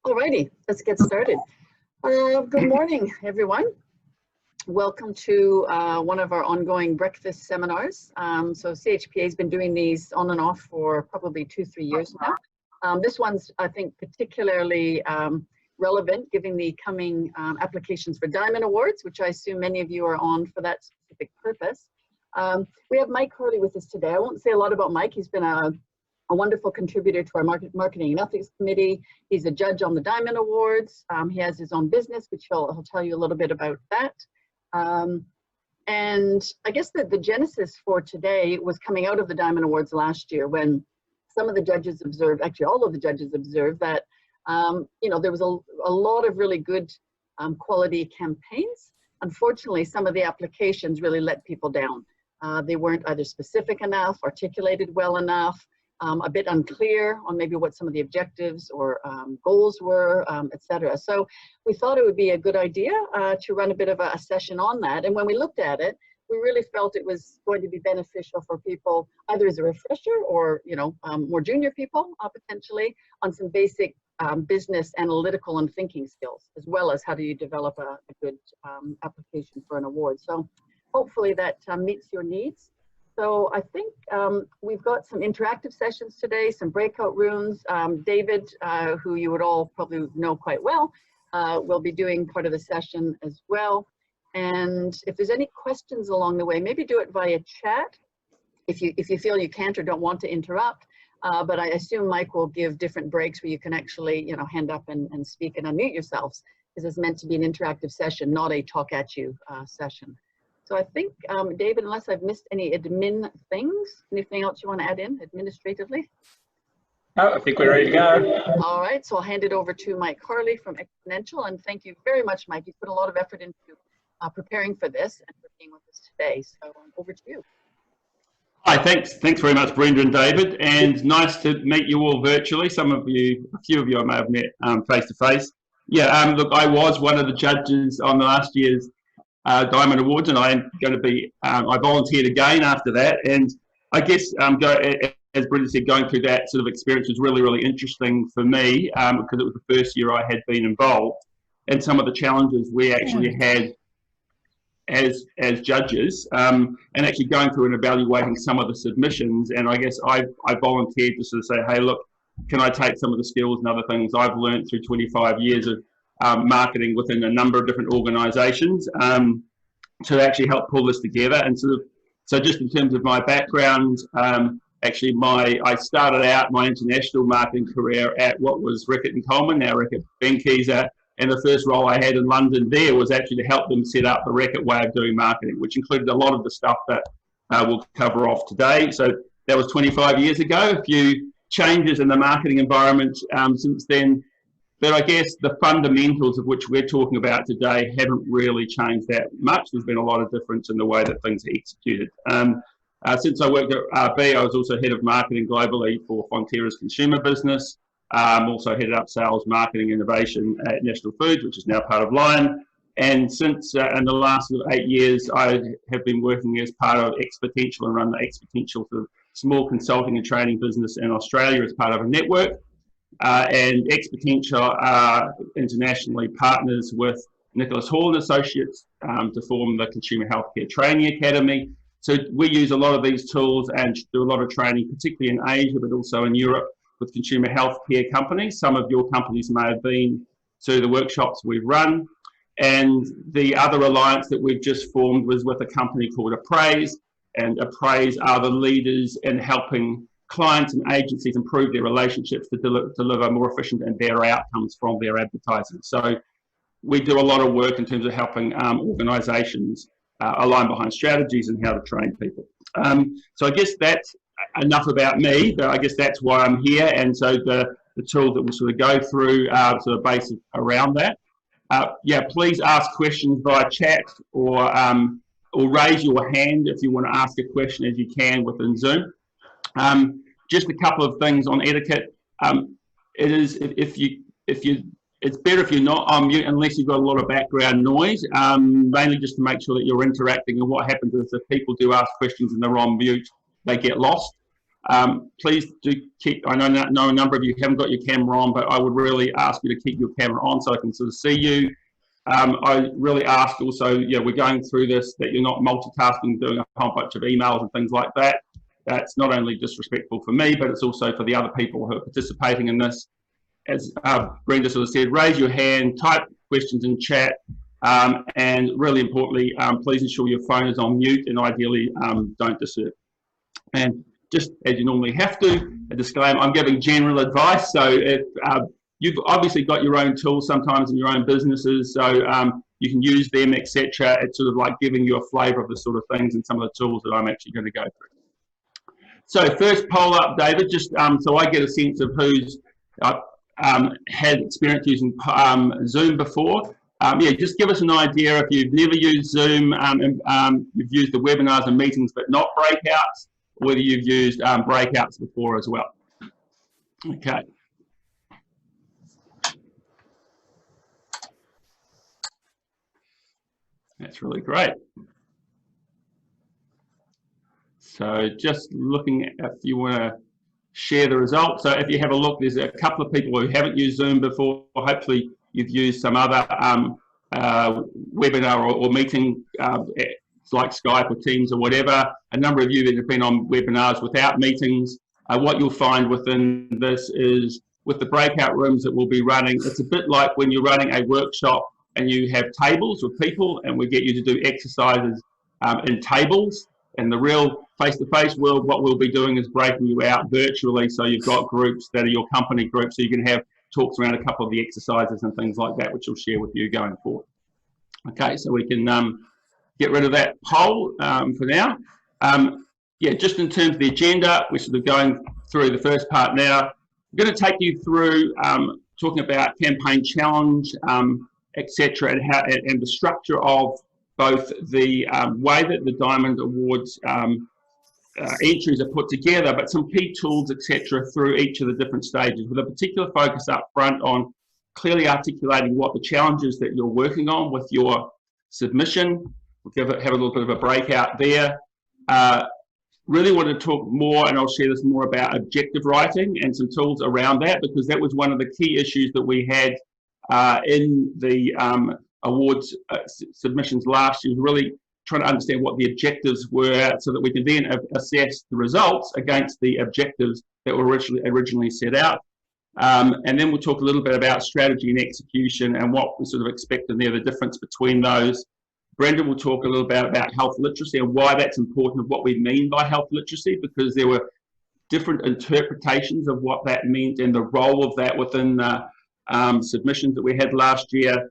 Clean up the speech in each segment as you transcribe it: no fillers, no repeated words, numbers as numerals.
Alrighty, let's get started. Good morning, everyone. Welcome to one of our ongoing breakfast seminars. So CHPA has been doing these on and off for probably 2-3 years now. This one's, I think, particularly relevant given the coming applications for Diamond Awards, which I assume many of you are on for that specific purpose. We have Mike Hurley with us today. I won't say a lot about Mike. He's been a wonderful contributor to our Marketing and Ethics Committee. He's a judge on the Diamond Awards. He has his own business, which he'll tell you a little bit about that. And I guess that the genesis for today was coming out of the Diamond Awards last year when some of the judges observed, actually all of the judges observed that, you know, there was a lot of really good quality campaigns. Unfortunately, some of the applications really let people down. They weren't either specific enough, articulated well enough, a bit unclear on maybe what some of the objectives or goals were, etc. So we thought it would be a good idea to run a bit of a session on that. And when we looked at it, we really felt it was going to be beneficial for people, either as a refresher or, you know, more junior people potentially on some basic business analytical and thinking skills, as well as how do you develop a good application for an award. So hopefully that meets your needs. So I think we've got some interactive sessions today, some breakout rooms. David, who you would all probably know quite well, will be doing part of the session as well. And if there's any questions along the way, maybe do it via chat if you feel you can't or don't want to interrupt. But I assume Mike will give different breaks where you can actually, you know, hand up and speak and unmute yourselves, because it's meant to be an interactive session, not a talk at you session. So I think, David, unless I've missed any admin things, anything else you want to add in administratively? No, I think we're ready to go. All right, so I'll hand it over to Mike Harley from XPotential, and thank you very much, Mike. You've put a lot of effort into preparing for this and for being with us today. So over to you. Hi, thanks very much, Brenda and David, and nice to meet you all virtually. Some of you, a few of you I may have met face to face. Yeah, look, I was one of the judges on last year's Diamond Awards, and I'm going to be, I volunteered again after that, and I guess, as Brenda said, going through that sort of experience was really, really interesting for me, because it was the first year I had been involved, and some of the challenges we actually had as judges, and actually going through and evaluating some of the submissions. And I guess I volunteered to sort of say, hey, look, can I take some of the skills and other things I've learned through 25 years of marketing within a number of different organisations to actually help pull this together. And so just in terms of my background, actually I started out my international marketing career at what was Reckitt & Coleman, now Reckitt Benckiser, and the first role I had in London there was actually to help them set up the Reckitt way of doing marketing, which included a lot of the stuff that we'll cover off today. So that was 25 years ago. A few changes in the marketing environment since then. But I guess the fundamentals of which we're talking about today haven't really changed that much. There's been a lot of difference in the way that things are executed. Since I worked at RB, I was also head of marketing globally for Fonterra's consumer business. Also headed up sales, marketing, innovation at National Foods, which is now part of Lion. And since in the last 8 years, I have been working as part of XPotential and run the XPotential sort of small consulting and training business in Australia as part of a network. And XPotential internationally partners with Nicholas Hall and Associates to form the Consumer Healthcare Training Academy. So we use a lot of these tools and do a lot of training, particularly in Asia, but also in Europe with consumer healthcare companies. Some of your companies may have been to the workshops we've run. And the other alliance that we've just formed was with a company called Appraise. And Appraise are the leaders in helping clients and agencies improve their relationships to deliver more efficient and better outcomes from their advertising. So we do a lot of work in terms of helping organisations align behind strategies and how to train people. So I guess that's enough about me, but I guess that's why I'm here. And so the tool that we'll sort of go through sort of based around that. Yeah, please ask questions via chat or raise your hand if you want to ask a question as you can within Zoom. Just a couple of things on etiquette. It's better if you're not on mute unless you've got a lot of background noise, mainly just to make sure that you're interacting. And what happens is if people do ask questions and they're on mute, they get lost. Please do keep, I know a number of you haven't got your camera on, but I would really ask you to keep your camera on so I can sort of see you. I really ask also, yeah, we're going through this, that you're not multitasking, doing a whole bunch of emails and things like that. That's not only disrespectful for me, but it's also for the other people who are participating in this. As Brenda sort of said, raise your hand, type questions in chat, and really importantly, please ensure your phone is on mute and ideally don't disturb. And just as you normally have to, a disclaimer, I'm giving general advice, so if you've obviously got your own tools sometimes in your own businesses, so you can use them, etc. It's sort of like giving you a flavour of the sort of things and some of the tools that I'm actually going to go through. So first poll up, David, just so I get a sense of who's had experience using Zoom before. Yeah, just give us an idea if you've never used Zoom, and you've used the webinars and meetings but not breakouts, or whether you've used breakouts before as well. Okay. That's really great. So just looking at if you want to share the results. So if you have a look, there's a couple of people who haven't used Zoom before. Hopefully you've used some other webinar or meeting like Skype or Teams or whatever. A number of you that have been on webinars without meetings. What you'll find within this is with the breakout rooms that we'll be running, it's a bit like when you're running a workshop and you have tables with people and we get you to do exercises in tables. In the real face-to-face world, what we'll be doing is breaking you out virtually, so you've got groups that are your company groups, so you can have talks around a couple of the exercises and things like that, which we'll share with you going forward. Okay, so we can get rid of that poll for now. Yeah, just in terms of the agenda, we're sort of going through the first part now. I'm going to take you through talking about campaign challenge, etc., and the structure of both the way that the Diamond Awards entries are put together, but some key tools, etc., through each of the different stages, with a particular focus up front on clearly articulating what the challenges that you're working on with your submission. We'll have a little bit of a breakout there. Really want to talk more, and I'll share this more, about objective writing and some tools around that, because that was one of the key issues that we had in the awards submissions last year, really trying to understand what the objectives were so that we can then assess the results against the objectives that were originally set out. And then we'll talk a little bit about strategy and execution and what we sort of expect in there, the difference between those. Brendan will talk a little bit about health literacy and why that's important, of what we mean by health literacy, because there were different interpretations of what that meant and the role of that within the submissions that we had last year.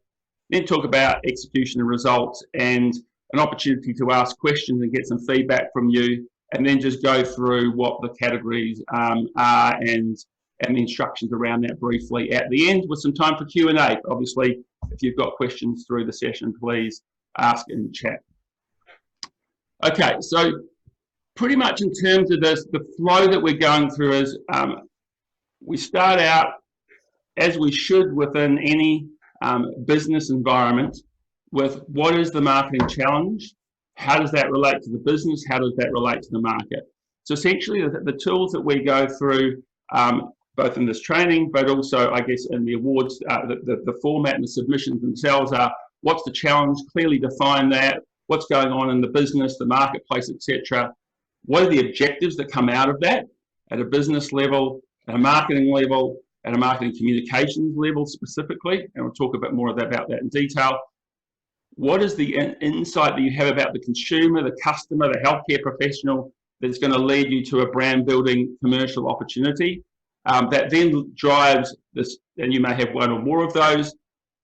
Then talk about execution and results, and an opportunity to ask questions and get some feedback from you, and then just go through what the categories are and the instructions around that briefly at the end, with some time for Q&A. Obviously, if you've got questions through the session, please ask in chat. Okay, so pretty much in terms of this, the flow that we're going through is we start out, as we should within any business environment, with what is the marketing challenge, how does that relate to the business, how does that relate to the market. So essentially the tools that we go through, both in this training, but also I guess in the awards, the format and the submissions themselves are, what's the challenge, clearly define that, what's going on in the business, the marketplace, etc. What are the objectives that come out of that at a business level, at a marketing level, at a marketing communications level specifically, and we'll talk a bit more about that in detail. What is the insight that you have about the consumer, the customer, the healthcare professional that's going to lead you to a brand building commercial opportunity? That then drives this, and you may have one or more of those,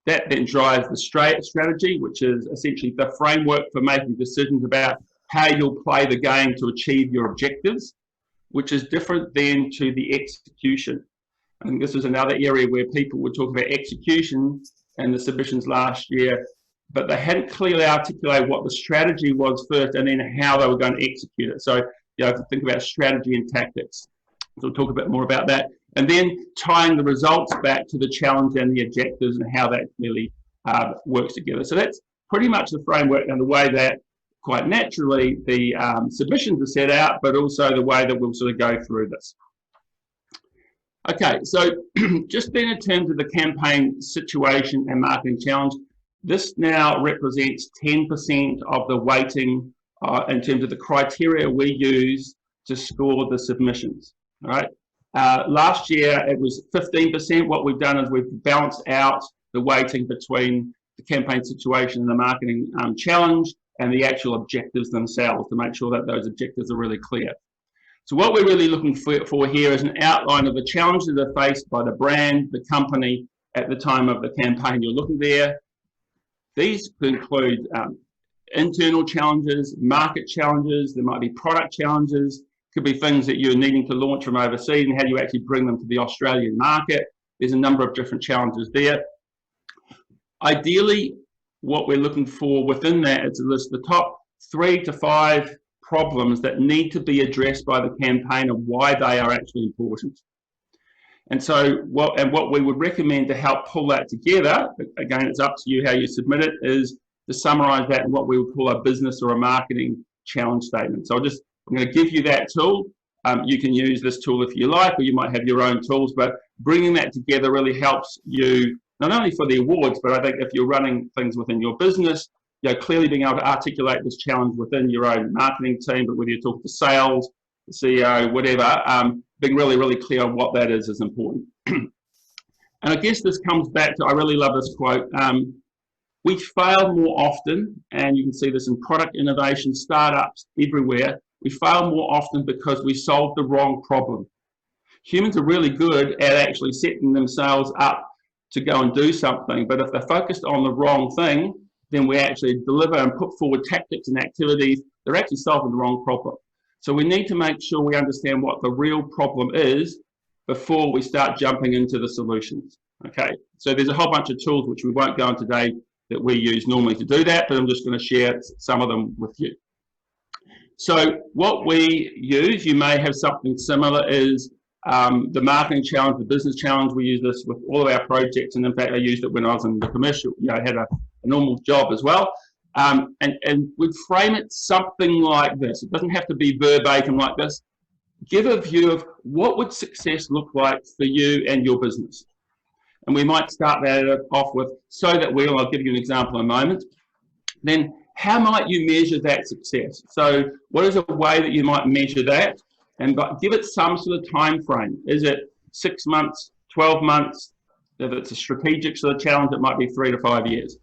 that then drives the strategy, which is essentially the framework for making decisions about how you'll play the game to achieve your objectives, which is different then to the execution. I think this is another area where people would talk about execution and the submissions last year, but they hadn't clearly articulated what the strategy was first and then how they were going to execute it. So you have to think about strategy and tactics. So we'll talk a bit more about that. And then tying the results back to the challenge and the objectives and how that really works together. So that's pretty much the framework and the way that quite naturally, the submissions are set out, but also the way that we'll sort of go through this. Okay, so just then in terms of the campaign situation and marketing challenge, this now represents 10% of the weighting in terms of the criteria we use to score the submissions. All right. Last year it was 15%. What we've done is we've balanced out the weighting between the campaign situation and the marketing challenge and the actual objectives themselves to make sure that those objectives are really clear. So what we're really looking for here is an outline of the challenges that are faced by the brand, the company at the time of the campaign you're looking there. These could include internal challenges, market challenges, there might be product challenges, could be things that you're needing to launch from overseas and how do you actually bring them to the Australian market. There's a number of different challenges there. Ideally, what we're looking for within that is to list the top 3 to 5 problems that need to be addressed by the campaign and why they are actually important. And so what we would recommend to help pull that together, again, it's up to you how you submit it, is to summarize that in what we would call a business or a marketing challenge statement. So I'm going to give you that tool. You can use this tool if you like, or you might have your own tools, but bringing that together really helps you, not only for the awards, but I think if you're running things within your business, clearly being able to articulate this challenge within your own marketing team, but whether you're talking to sales, the CEO, whatever, being really, really clear on what that is important. And I guess this comes back to, I really love this quote, we fail more often, and you can see this in product innovation, startups, everywhere, we fail more often because we solved the wrong problem. Humans are really good at actually setting themselves up to go and do something, but if they're focused on the wrong thing, then we actually deliver and put forward tactics and activities, they're actually solving the wrong problem. So we need to make sure we understand what the real problem is before we start jumping into the solutions. Okay, so there's a whole bunch of tools which we won't go into today that we use normally to do that, but I'm just going to share some of them with you. So what we use, you may have something similar, is the marketing challenge, the business challenge. We use this with all of our projects, and in fact I used it when I was in the commercial, I had a normal job as well. And we'd frame it something like this. It doesn't have to be verbatim like this. Give a view of what would success look like for you and your business. And we might start that off with, so that I'll give you an example in a moment. Then how might you measure that success? So what is a way that you might measure that? And give it some sort of time frame. Is it 6 months, 12 months? If it's a strategic sort of challenge, it might be 3 to 5 years.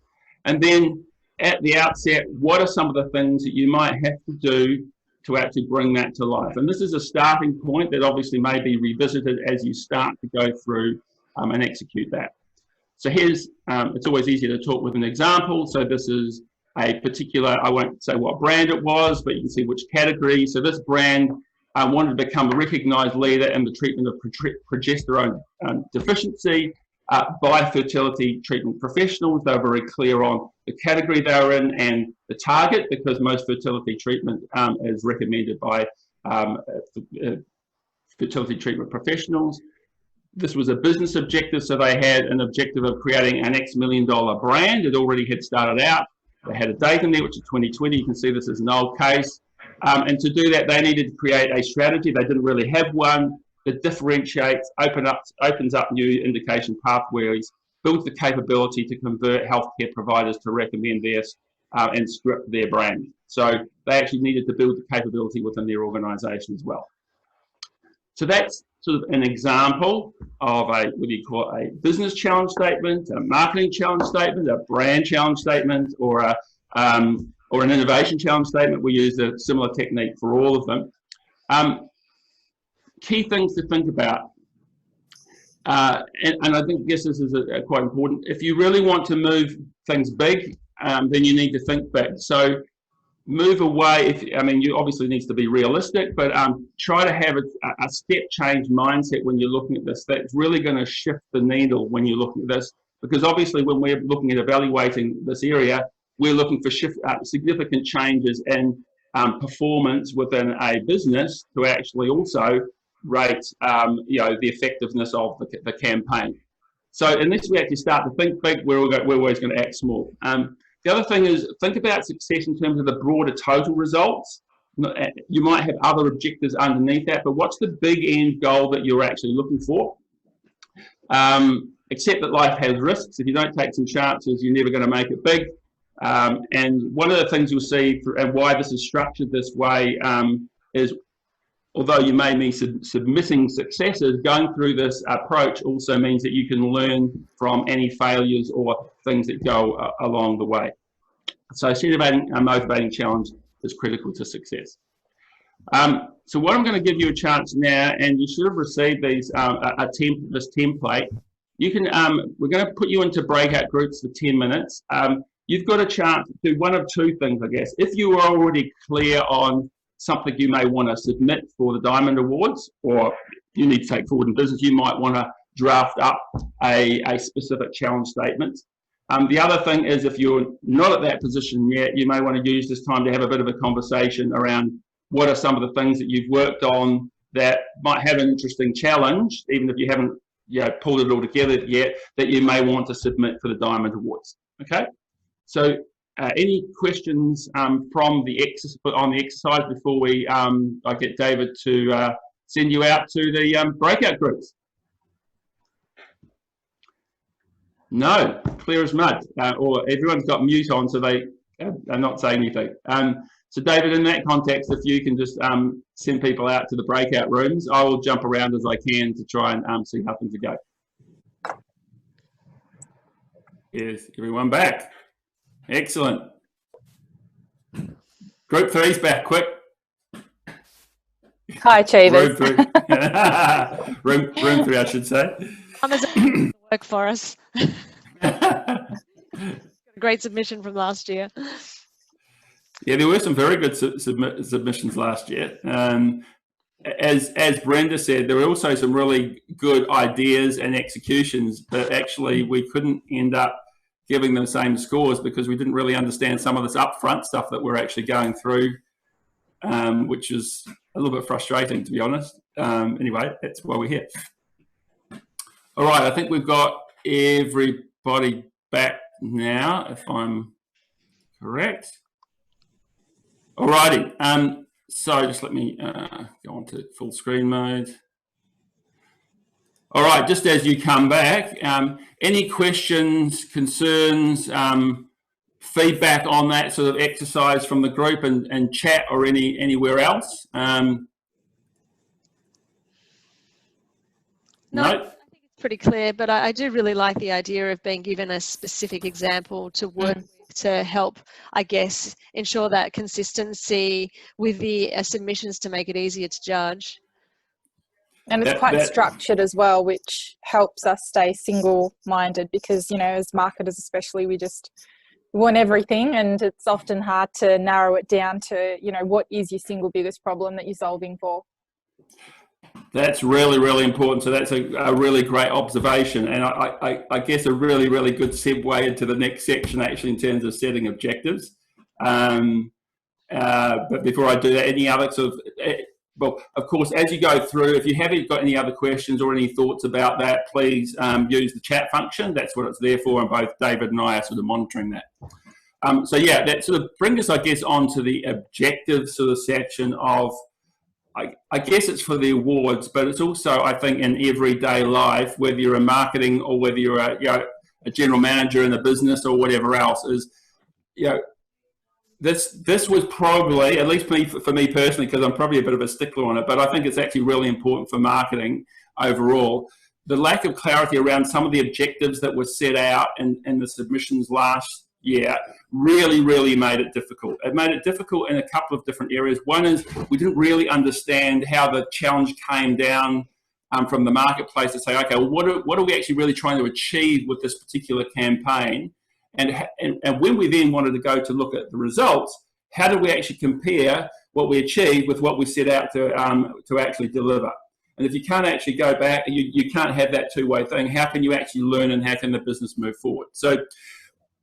And then at the outset, what are some of the things that you might have to do to actually bring that to life? And this is a starting point that obviously may be revisited as you start to go through and execute that. So here's, it's always easier to talk with an example. So this is a particular, I won't say what brand it was, but you can see which category. So this brand wanted to become a recognized leader in the treatment of progesterone deficiency by fertility treatment professionals. They were very clear on the category they were in and the target, because most fertility treatment is recommended by fertility treatment professionals. This was a business objective, so they had an objective of creating an X million-dollar brand. It already had started out. They had a date in there, which is 2020. You can see this is an old case. And to do that, they needed to create a strategy. They didn't really have one that differentiates, opens up new indication pathways, builds the capability to convert healthcare providers to recommend this and script their brand. So they actually needed to build the capability within their organization as well. So that's sort of an example of a, what do you call it, a business challenge statement, a marketing challenge statement, a brand challenge statement, or an innovation challenge statement. We use a similar technique for all of them. Key things to think about, and I guess this is quite important. If you really want to move things big, then you need to think big. So move away, you obviously needs to be realistic, but try to have a step change mindset when you're looking at this. That's really going to shift the needle when you're looking at this, because obviously when we're looking at evaluating this area, we're looking for significant changes in performance within a business to actually also rate the effectiveness of the campaign. So unless we actually start to think big, we're always going to act small. The other thing is, think about success in terms of the broader total results. You might have other objectives underneath that, but what's the big end goal that you're actually looking for? Accept that life has risks. If you don't take some chances, you're never going to make it big. And one of the things you'll see, and why this is structured this way, is although you may be submitting successes, going through this approach also means that you can learn from any failures or things that go along the way. So setting a motivating challenge is critical to success. So what I'm going to give you a chance now, and you should have received these this template. You can we're going to put you into breakout groups for 10 minutes. You've got a chance to do one of two things, I guess. If you are already clear on something you may want to submit for the Diamond Awards, or you need to take forward in business, you might want to draft up a specific challenge statement. The other thing is, if you're not at that position yet, you may want to use this time to have a bit of a conversation around what are some of the things that you've worked on that might have an interesting challenge, even if you haven't pulled it all together yet, that you may want to submit for the Diamond Awards. Okay? So any questions from on the exercise before we I get David to send you out to the breakout groups? No, clear as mud. Or everyone's got mute on, so they are not saying anything. So David, in that context, if you can just send people out to the breakout rooms, I will jump around as I can to try and see how things are going. Is everyone back? Excellent. Group 3's back, quick. Hi, Achievers. Room 3, I should say. Work for us. Great submission from last year. Yeah, there were some very good submissions last year. As Brenda said, there were also some really good ideas and executions, but actually we couldn't end up giving them the same scores because we didn't really understand some of this upfront stuff that we're actually going through, which is a little bit frustrating, to be honest. Anyway, that's why we're here. All right, I think we've got everybody back now, if I'm correct. All righty, so just let me go on to full screen mode. All right, just as you come back, any questions, concerns, feedback on that sort of exercise from the group and chat or anywhere else? No, I think it's pretty clear, but I do really like the idea of being given a specific example to work with to help, I guess, ensure that consistency with the submissions to make it easier to judge. And it's quite structured as well, which helps us stay single-minded because, as marketers especially, we just want everything, and it's often hard to narrow it down to, what is your single biggest problem that you're solving for. That's really, really important. So that's a really great observation. And I guess a really, really good segue into the next section, actually, in terms of setting objectives. But before I do that, any other sort of... Well, of course, as you go through, if you haven't got any other questions or any thoughts about that, please use the chat function. That's what it's there for, and both David and I are sort of monitoring that. So yeah, that sort of brings us, I guess, onto the objectives sort of section of, I guess it's for the awards, but it's also, I think, in everyday life, whether you're in marketing or whether you're a general manager in a business or whatever else, is, this was probably, at least for me personally, because I'm probably a bit of a stickler on it, but I think it's actually really important for marketing overall. The lack of clarity around some of the objectives that were set out in the submissions last year really, really made it difficult. It made it difficult in a couple of different areas. One is we didn't really understand how the challenge came down from the marketplace to say, okay, well, what are we actually really trying to achieve with this particular campaign? And when we then wanted to go to look at the results, how do we actually compare what we achieved with what we set out to actually deliver? And if you can't actually go back, you can't have that two-way thing. How can you actually learn, and how can the business move forward? So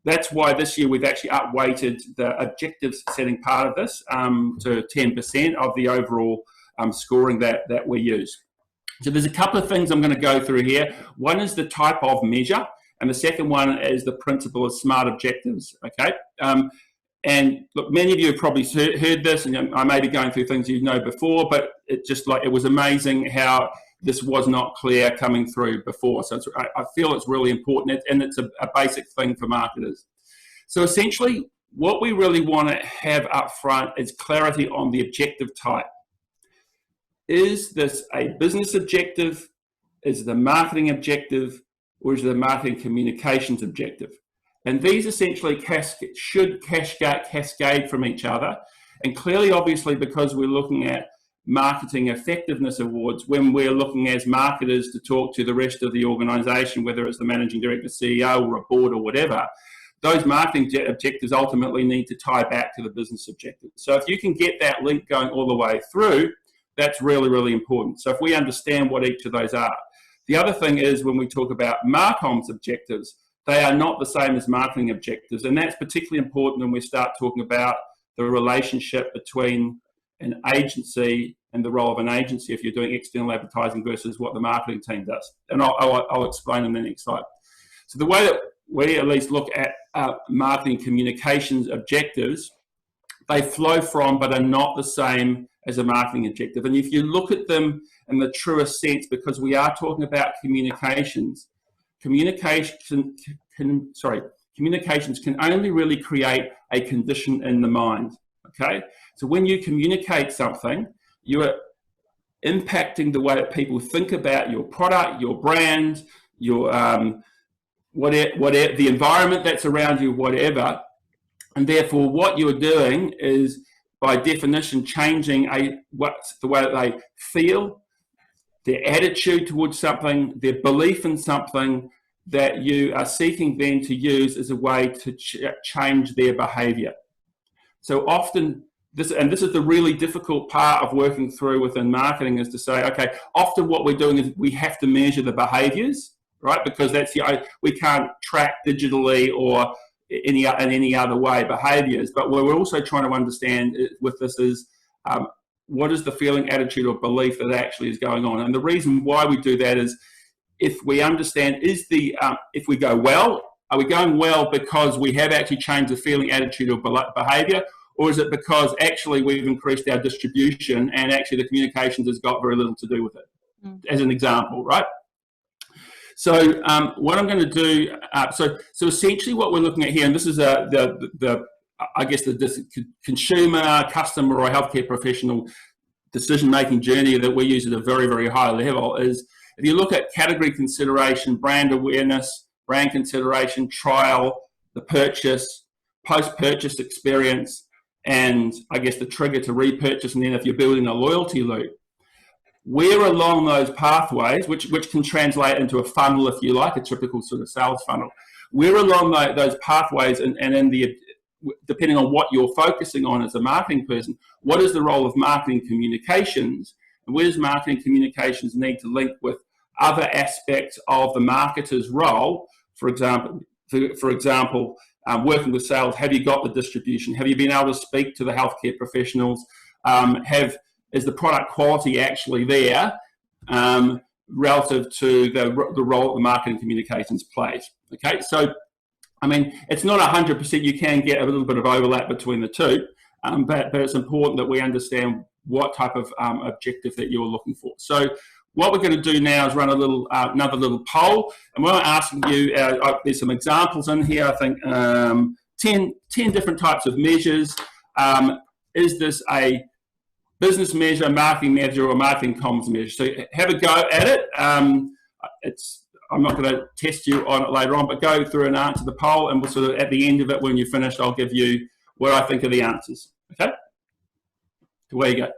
that's why this year we've actually upweighted the objectives setting part of this to 10% of the overall scoring that we use. So there's a couple of things I'm going to go through here. One is the type of measure. And the second one is the principle of SMART objectives, okay? And look, many of you have probably heard this, and I may be going through things you know before, but it was amazing how this was not clear coming through before. So I feel it's really important, and it's a basic thing for marketers. So essentially, what we really want to have up front is clarity on the objective type. Is this a business objective? Is it a marketing objective? Or is it a marketing communications objective? And these essentially should cascade from each other. And clearly, obviously, because we're looking at marketing effectiveness awards, when we're looking as marketers to talk to the rest of the organization, whether it's the managing director, CEO, or a board or whatever, those marketing objectives ultimately need to tie back to the business objective. So if you can get that link going all the way through, that's really, really important. So if we understand what each of those are. The other thing is when we talk about Marcom's objectives, they are not the same as marketing objectives. And that's particularly important when we start talking about the relationship between an agency and the role of an agency if you're doing external advertising versus what the marketing team does. And I'll explain in the next slide. So the way that we at least look at marketing communications objectives, they flow from but are not the same as a marketing objective. And if you look at them in the truest sense, because we are talking about communications can only really create a condition in the mind, okay? So when you communicate something, you are impacting the way that people think about your product, your brand, your whatever the environment that's around you, whatever. And therefore, what you're doing is, by definition, changing the way that they feel, their attitude towards something, their belief in something that you are seeking then to use as a way to change their behavior. So often, this is the really difficult part of working through within marketing, is to say, okay, often what we're doing is we have to measure the behaviors, right? Because that's we can't track digitally or in any other way behaviors. But what we're also trying to understand with this is what is the feeling, attitude, or belief that actually is going on. And the reason why we do that is if we understand if we go well, are we going well because we have actually changed the feeling, attitude, or behavior? Or is it because actually we've increased our distribution and actually the communications has got very little to do with it, as an example, right? So what I'm going to do, so essentially what we're looking at here, and this is the consumer, customer, or healthcare professional decision-making journey that we use at a very, very high level, is if you look at category consideration, brand awareness, brand consideration, trial, the purchase, post-purchase experience, and I guess the trigger to repurchase, and then if you're building a loyalty loop, we're along those pathways, which can translate into a funnel, if you like, a typical sort of sales funnel. We're along those pathways, and in the, depending on what you're focusing on as a marketing person, what is the role of marketing communications, and where does marketing communications need to link with other aspects of the marketer's role? For example, working with sales, have you got the distribution? Have you been able to speak to the healthcare professionals? Is the product quality actually there relative to the role that the marketing communications plays? Okay, so I mean, it's not 100%. You can get a little bit of overlap between the two, but it's important that we understand what type of objective that you're looking for. So what we're going to do now is run a little another little poll, and we're asking you, there's some examples in here, I think 10 different types of measures. Is this a business measure, marketing measure, or marketing comms measure? So have a go at it. I'm not going to test you on it later on, but go through and answer the poll, and we'll sort of, at the end of it, when you're finished, I'll give you what I think are the answers. Okay? So where you go.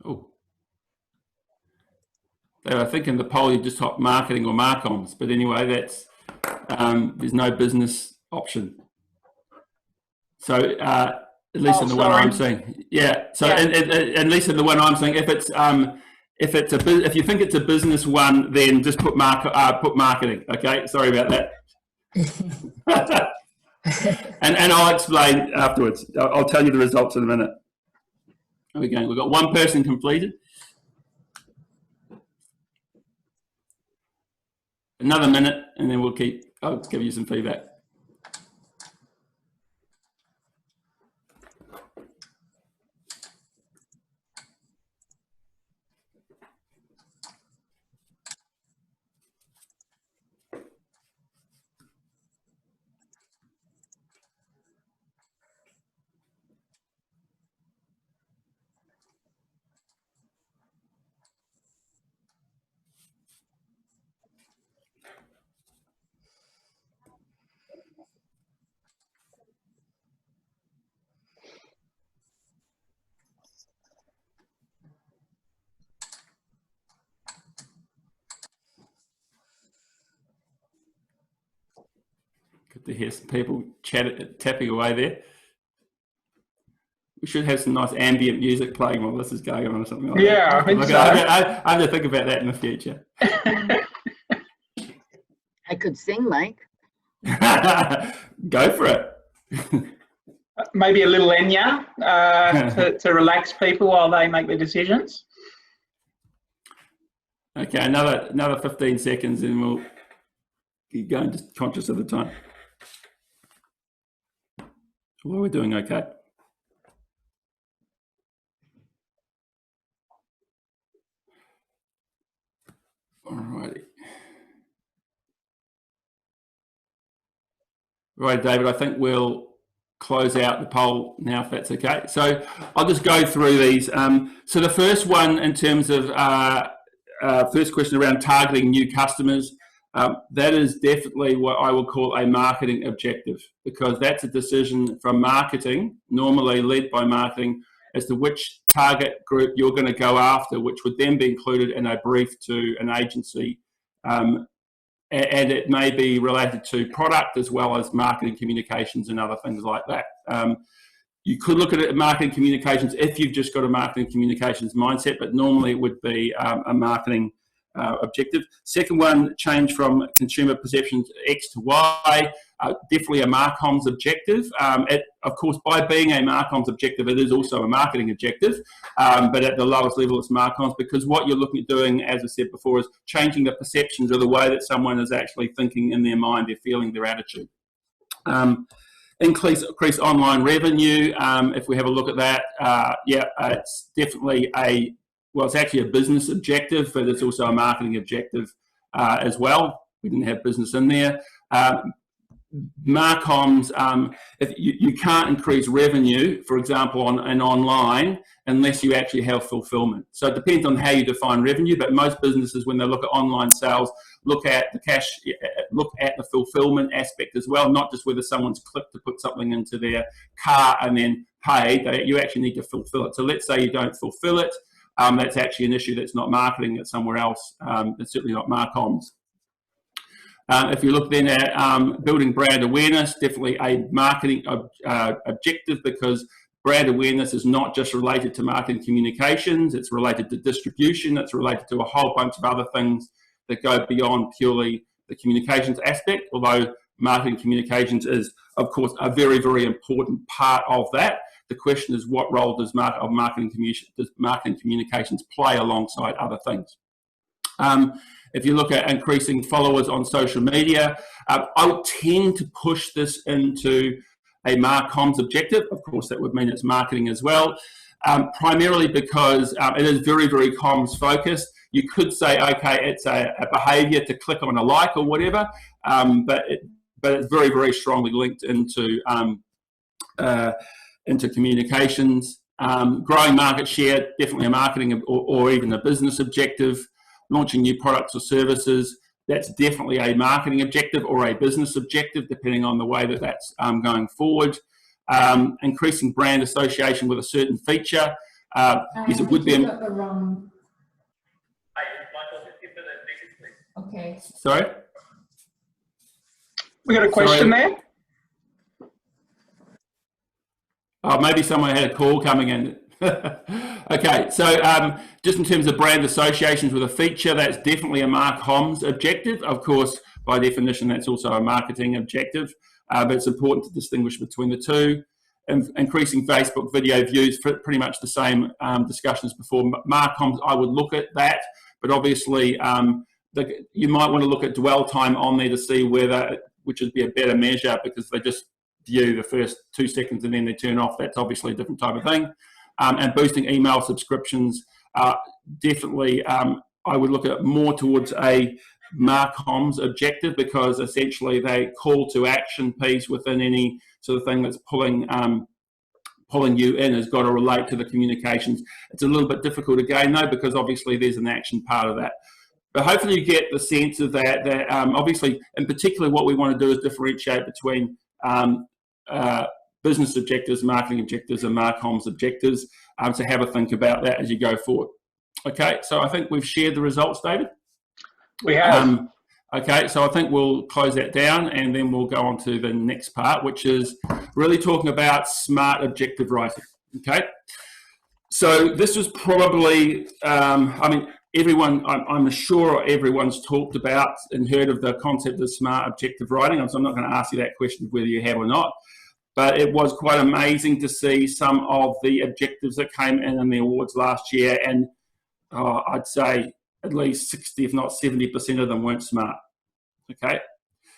Oh, I think in the poll you just typed marketing or marcoms, but anyway, that's there's no business option. So at least in the one I'm seeing, yeah. So at least in the one I'm seeing, if you think it's a business one, then just put marketing. Okay, sorry about that. and I'll explain afterwards. I'll tell you the results in a minute. Okay, we've got one person completed. Another minute, and then I'll give you some feedback. Good to hear some people tapping away there. We should have some nice ambient music playing while this is going on or something like that. Yeah, I think so. I have to think about that in the future. I could sing, Mike. Go for it. Maybe a little Enya to relax people while they make their decisions. Okay, another 15 seconds and we'll keep going, just conscious of the time. Well, we're doing okay. Alrighty. Right, David, I think we'll close out the poll now, if that's okay. So I'll just go through these. So the first one, in terms of first question around targeting new customers, that is definitely what I would call a marketing objective, because that's a decision from marketing, normally led by marketing, as to which target group you're going to go after, which would then be included in a brief to an agency. And it may be related to product as well as marketing communications and other things like that. You could look at it at marketing communications if you've just got a marketing communications mindset, but normally it would be a marketing objective. Second one, change from consumer perceptions X to Y, definitely a Marcoms objective. Of course, by being a Marcoms objective, it is also a marketing objective, but at the lowest level it's Marcoms, because what you're looking at doing, as I said before, is changing the perceptions or the way that someone is actually thinking in their mind, their feeling, their attitude. Increase online revenue. If we have a look at that, it's definitely it's actually a business objective, but it's also a marketing objective as well. We didn't have business in there. Marcoms, if you can't increase revenue, for example, on online, unless you actually have fulfillment. So it depends on how you define revenue, but most businesses, when they look at online sales, look at the cash, look at the fulfillment aspect as well, not just whether someone's clicked to put something into their cart and then paid. You actually need to fulfill it. So let's say you don't fulfill it. That's actually an issue that's not marketing, it's somewhere else. It's certainly not Marcoms. If you look then at building brand awareness, definitely a marketing objective, because brand awareness is not just related to marketing communications, it's related to distribution, it's related to a whole bunch of other things that go beyond purely the communications aspect, although marketing communications is, of course, a very, very important part of that. The question is, what role does marketing communications play alongside other things? If you look at increasing followers on social media, I would tend to push this into a Marcoms objective. Of course, that would mean it's marketing as well, primarily because it is very, very comms focused. You could say, okay, it's a behavior to click on a like or whatever, but it's very, very strongly linked into communications. Growing market share, definitely a marketing or even a business objective. Launching new products or services, that's definitely a marketing objective or a business objective, depending on the way that that's going forward. Increasing brand association with a certain feature. Yes, it would be. Okay. Sorry? We got a question there? Maybe someone had a call coming in. Okay, so just in terms of brand associations with a feature, that's definitely a MarComs objective. Of course, by definition, that's also a marketing objective, but it's important to distinguish between the two. Increasing Facebook video views, pretty much the same discussions before. MarComs, I would look at that, but obviously you might want to look at dwell time on there to see whether, which would be a better measure, because they just view the first 2 seconds and then they turn off. That's obviously a different type of thing. And boosting email subscriptions, definitely I would look at more towards a MarComs objective, because essentially they call to action piece within any sort of thing that's pulling you in has got to relate to the communications. It's a little bit difficult again though, because obviously there's an action part of that. But hopefully you get the sense of that obviously, in particular, what we want to do is differentiate between business objectives, marketing objectives, and MarComs objectives. So have a think about that as you go forward. Okay, so I think we've shared the results, David. We have. Okay, so I think we'll close that down, and then we'll go on to the next part, which is really talking about smart objective writing. Okay, so this was probably, I mean, everyone, I'm sure everyone's talked about and heard of the concept of smart objective writing. So I'm not going to ask you that question whether you have or not, but it was quite amazing to see some of the objectives that came in the awards last year, and I'd say at least 60, if not 70% of them weren't smart. Okay,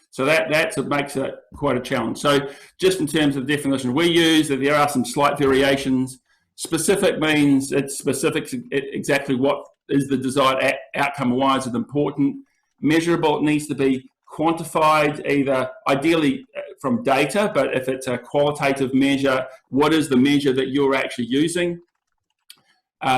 so that makes it quite a challenge. So just in terms of the definition we use, there are some slight variations. Specific means it's specific, exactly what is the desired outcome, why is it important. Measurable, it needs to be quantified, either ideally from data, but if it's a qualitative measure, what is the measure that you're actually using?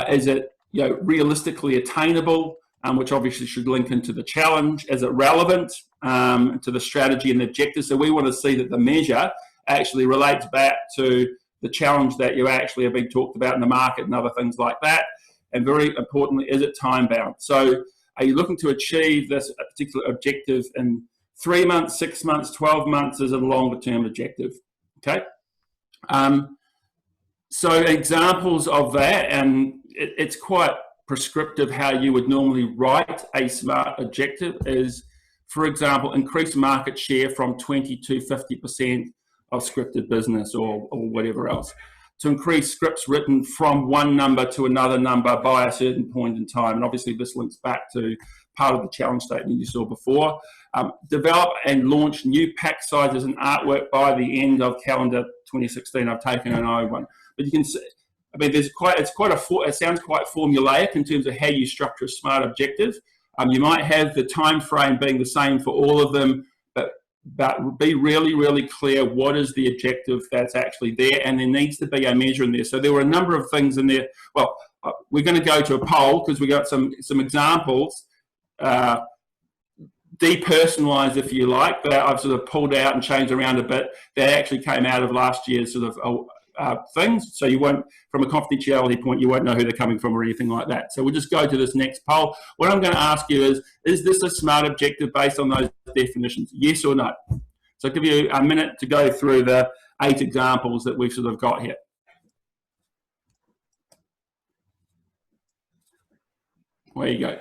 Is it realistically attainable, which obviously should link into the challenge? Is it relevant to the strategy and the objective? So we want to see that the measure actually relates back to the challenge that you actually have been talked about in the market and other things like that. And very importantly, is it time bound? So are you looking to achieve this particular objective in 3 months, 6 months, 12 months? Is it a longer term objective? Okay. So examples of that, and it's quite prescriptive how you would normally write a SMART objective is, for example, increase market share from 20 to 50% of scripted business or whatever else. To increase scripts written from one number to another number by a certain point in time. And obviously this links back to part of the challenge statement you saw before. Develop and launch new pack sizes and artwork by the end of calendar 2016. I've taken an O one. But you can see, I mean, it sounds quite formulaic in terms of how you structure a SMART objective. You might have the time frame being the same for all of them, but be really, really clear what is the objective that's actually there, and there needs to be a measure in there. So there were a number of things in there. Well, we're going to go to a poll because we got some examples, depersonalized, if you like, that I've sort of pulled out and changed around a bit. That actually came out of last year's sort of things. So you won't, from a confidentiality point, you won't know who they're coming from or anything like that. So we'll just go to this next poll. What I'm going to ask you is this a SMART objective based on those definitions? Yes or no? So I'll give you a minute to go through the 8 examples that we've sort of got here. There you go.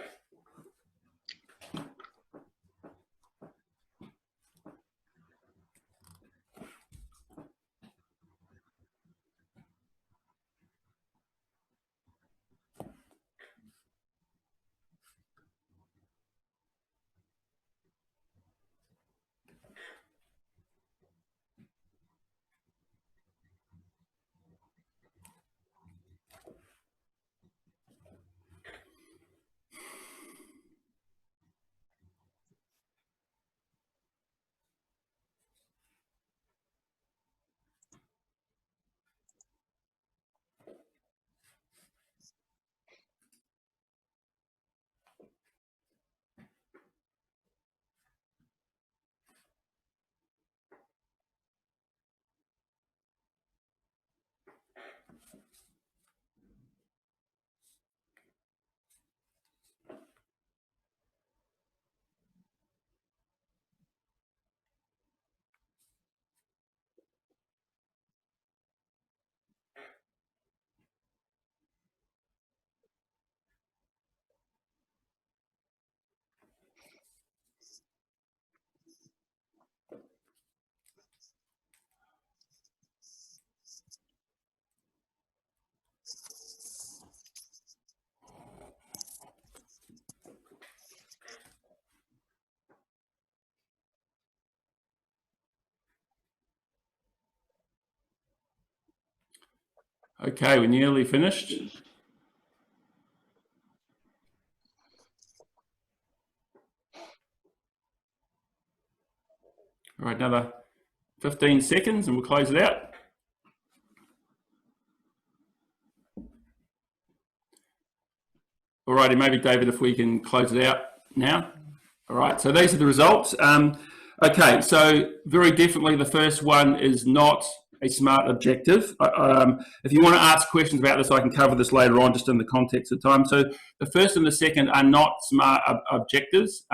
Okay, we're nearly finished. All right, another 15 seconds and we'll close it out. All righty, maybe David, if we can close it out now. All right, so these are the results. Okay, so very definitely the first one is not a SMART objective. If you want to ask questions about this, I can cover this later on, just in the context of time. So the first and the second are not SMART objectives.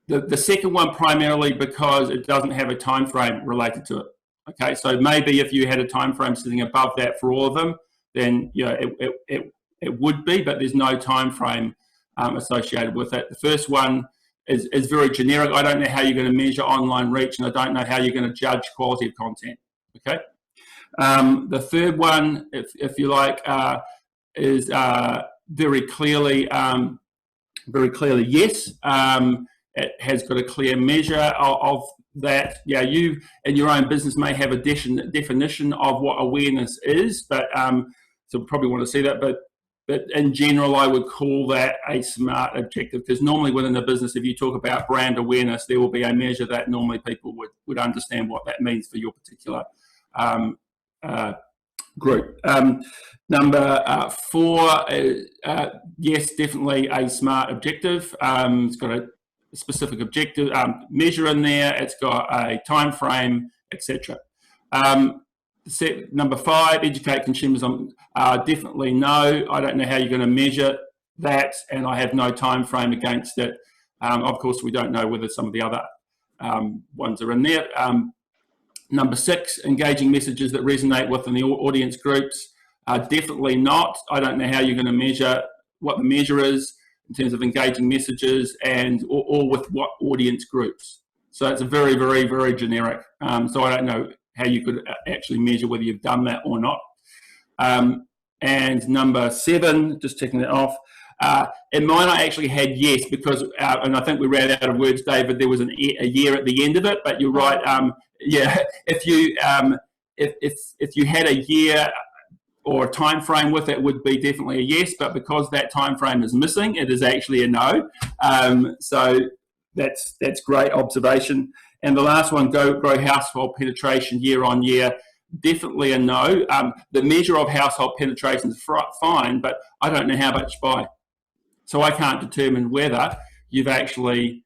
The second one primarily because it doesn't have a time frame related to it. Okay, so maybe if you had a time frame sitting above that for all of them, then it would be, but there's no time frame associated with it. The first one is very generic. I don't know how you're going to measure online reach, and I don't know how you're going to judge quality of content. Okay. The third one, if you like, is very clearly yes. It has got a clear measure of that. Yeah, you in your own business may have a definition of what awareness is, but so probably want to see that. But in general, I would call that a SMART objective, because normally within a business, if you talk about brand awareness, there will be a measure that normally people would understand what that means for your particular group. Number 4, yes, definitely a SMART objective. It's got a specific objective measure in there. It's got a time frame, etc. Number 5, educate consumers on definitely no. I don't know how you're going to measure that, and I have no time frame against it. Of course, we don't know whether some of the other ones are in there. Number 6, engaging messages that resonate within the audience groups. Definitely not. I don't know how you're going to measure what the measure is in terms of engaging messages and or with what audience groups. So it's a very, very, very generic. So I don't know how you could actually measure whether you've done that or not. And number 7, just ticking it off. In mine, I actually had yes, because, and I think we ran out of words, David, there was a year at the end of it, but you're right. Yeah, if you had a year or a time frame with it, would be definitely a yes, but because that time frame is missing, it is actually a no. So that's great observation. And the last one, grow household penetration year on year, definitely a no. The measure of household penetration is fine, but I don't know how much by. So I can't determine whether you've actually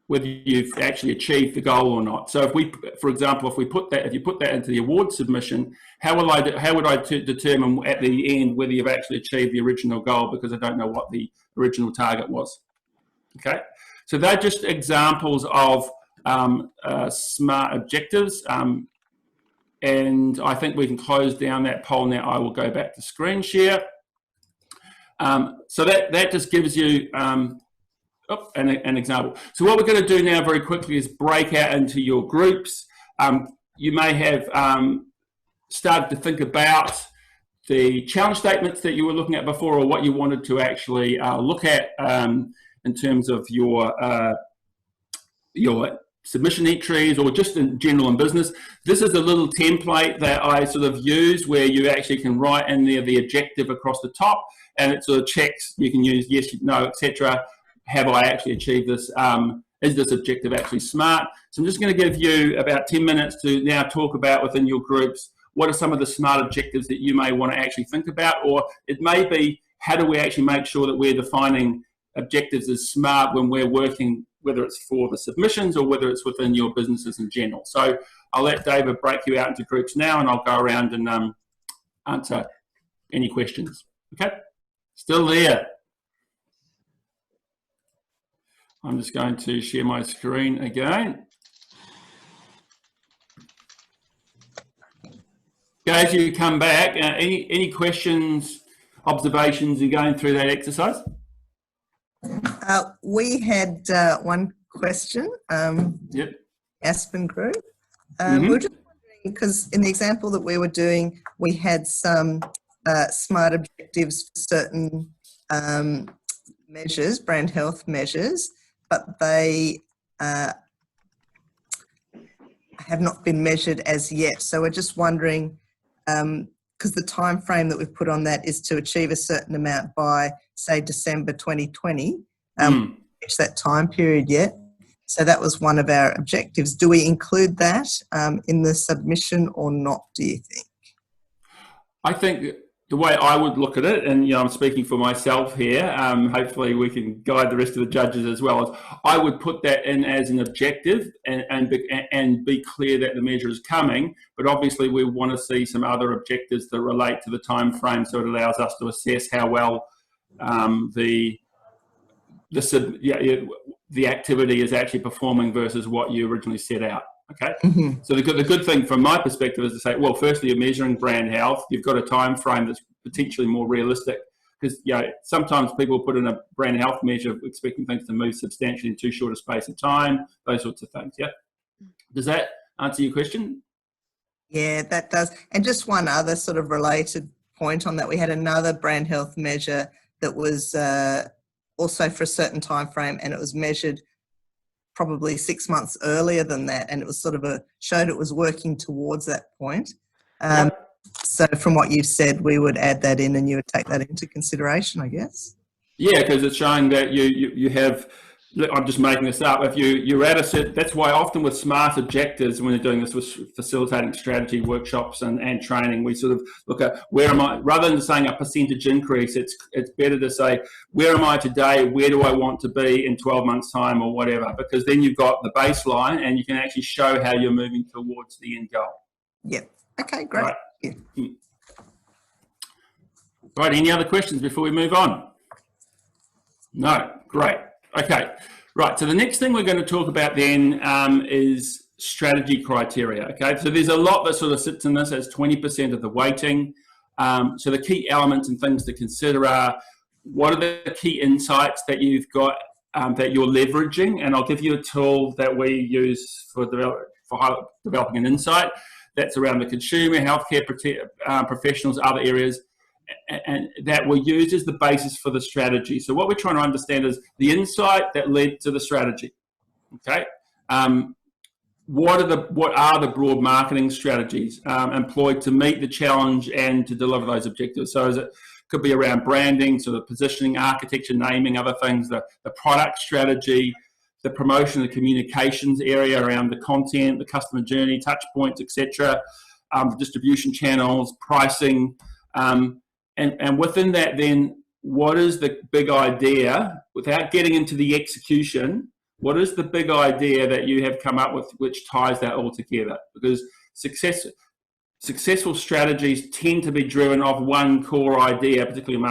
achieved the goal or not. So if we, for example, if you put that into the award submission, how would I determine at the end whether you've actually achieved the original goal, because I don't know what the original target was? Okay, so they're just examples of SMART objectives, and I think we can close down that poll now. I will go back to screen share. So that just gives you an example. So what we're going to do now very quickly is break out into your groups. You may have started to think about the challenge statements that you were looking at before, or what you wanted to actually look at in terms of your submission entries, or just in general in business. This is a little template that I sort of use where you actually can write in there the objective across the top, and it sort of checks. You can use yes, no, etc. Have I actually achieved this? Is this objective actually SMART? So I'm just going to give you about 10 minutes to now talk about within your groups, what are some of the SMART objectives that you may want to actually think about, or it may be, how do we actually make sure that we're defining objectives as SMART when we're working, whether it's for the submissions or whether it's within your businesses in general. So I'll let David break you out into groups now, and I'll go around and answer any questions. Okay? Still there? I'm just going to share my screen again. Guys, you come back. Any questions, observations in going through that exercise? We had one question. Yep. Aspen Group. We're just wondering, because in the example that we were doing, we had some SMART objectives for certain measures, brand health measures, but they have not been measured as yet. So we're just wondering, because the time frame that we've put on that is to achieve a certain amount by, say, December 2020. Reach that time period yet. So that was one of our objectives. Do we include that in the submission or not, do you think? I think the way I would look at it, and I'm speaking for myself here, hopefully we can guide the rest of the judges as well, is I would put that in as an objective and be clear that the measure is coming, but obviously we want to see some other objectives that relate to the time frame, so it allows us to assess how well the activity is actually performing versus what you originally set out. Okay, so the good thing from my perspective is to say, well, firstly, you're measuring brand health. You've got a time frame that's potentially more realistic, because sometimes people put in a brand health measure expecting things to move substantially in too short a space of time. Those sorts of things. Yeah. Does that answer your question? Yeah, that does. And just one other sort of related point on that, we had another brand health measure that was also for a certain time frame, and it was measured probably 6 months earlier than that, and it was sort of showed it was working towards that point. So from what you've said, we would add that in, and you would take that into consideration, I guess. Yeah, because it's showing that you have, I'm just making this up, if you're at a set, that's why often with SMART objectives, when they're doing this with facilitating strategy workshops and training, we sort of look at where am I, rather than saying a percentage increase, it's better to say, where am I today, where do I want to be in 12 months time or whatever, because then you've got the baseline and you can actually show how you're moving towards the end goal. Yep. Okay, great. Right. Right, any other questions before we move on? No, great. Okay, right, so the next thing we're going to talk about then is strategy criteria, okay? So there's a lot that sort of sits in this as 20% of the weighting. So the key elements and things to consider are, what are the key insights that you've got that you're leveraging? And I'll give you a tool that we use for developing an insight. That's around the consumer, healthcare professionals, other areas, and that we use as the basis for the strategy. So what we're trying to understand is the insight that led to the strategy. Okay, what are the broad marketing strategies employed to meet the challenge and to deliver those objectives? So it could be around branding, so the positioning, architecture, naming, other things, the product strategy, the promotion and communications area around the content, the customer journey, touch points, etc., the distribution channels, pricing. And within that, then, what is the big idea, without getting into the execution, what is the big idea that you have come up with which ties that all together? Because successful strategies tend to be driven off one core idea, particularly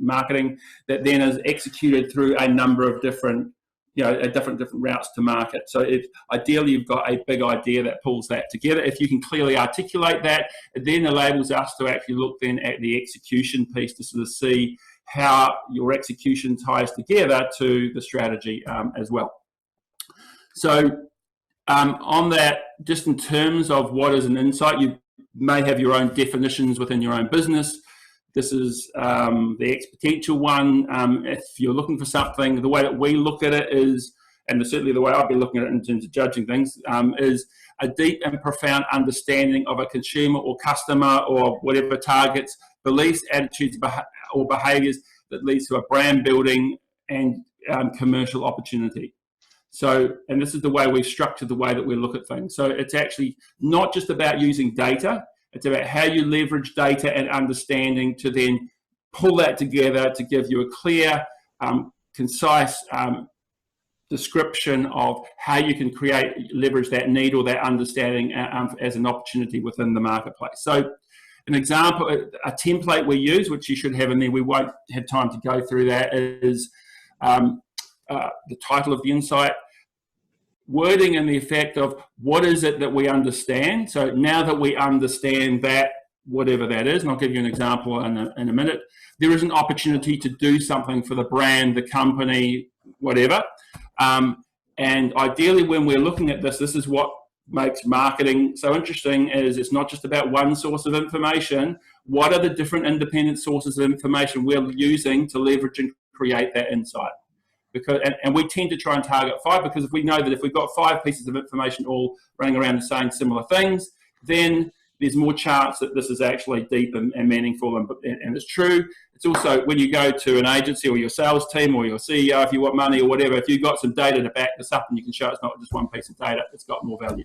marketing, that then is executed through a number of different different routes to market. So ideally you've got a big idea that pulls that together. If you can clearly articulate that, it then enables us to actually look then at the execution piece to sort of see how your execution ties together to the strategy as well. So on that, just in terms of what is an insight, you may have your own definitions within your own business. This is the XPotential one. If you're looking for something, the way that we look at it is, and certainly the way I've been looking at it in terms of judging things, is a deep and profound understanding of a consumer or customer or whatever targets, beliefs, attitudes, or behaviours that leads to a brand building and commercial opportunity. So, and this is the way we've structured the way that we look at things. So it's actually not just about using data. It's about how you leverage data and understanding to then pull that together to give you a clear, concise description of how you can leverage that need or that understanding as an opportunity within the marketplace. So an example, a template we use, which you should have in there, we won't have time to go through that, is the title of the insight, wording in the effect of what is it that we understand. So now that we understand that, whatever that is, and I'll give you an example in a minute, there is an opportunity to do something for the brand, the company, whatever. And ideally when we're looking at this is what makes marketing so interesting, is it's not just about one source of information. What are the different independent sources of information we're using to leverage and create that insight? because, and we tend to try and target 5, because if we know that if we've got 5 pieces of information all running around saying similar things, then there's more chance that this is actually deep and meaningful and it's true. It's also when you go to an agency or your sales team or your CEO, if you want money or whatever, if you've got some data to back this up and you can show it's not just one piece of data, it's got more value.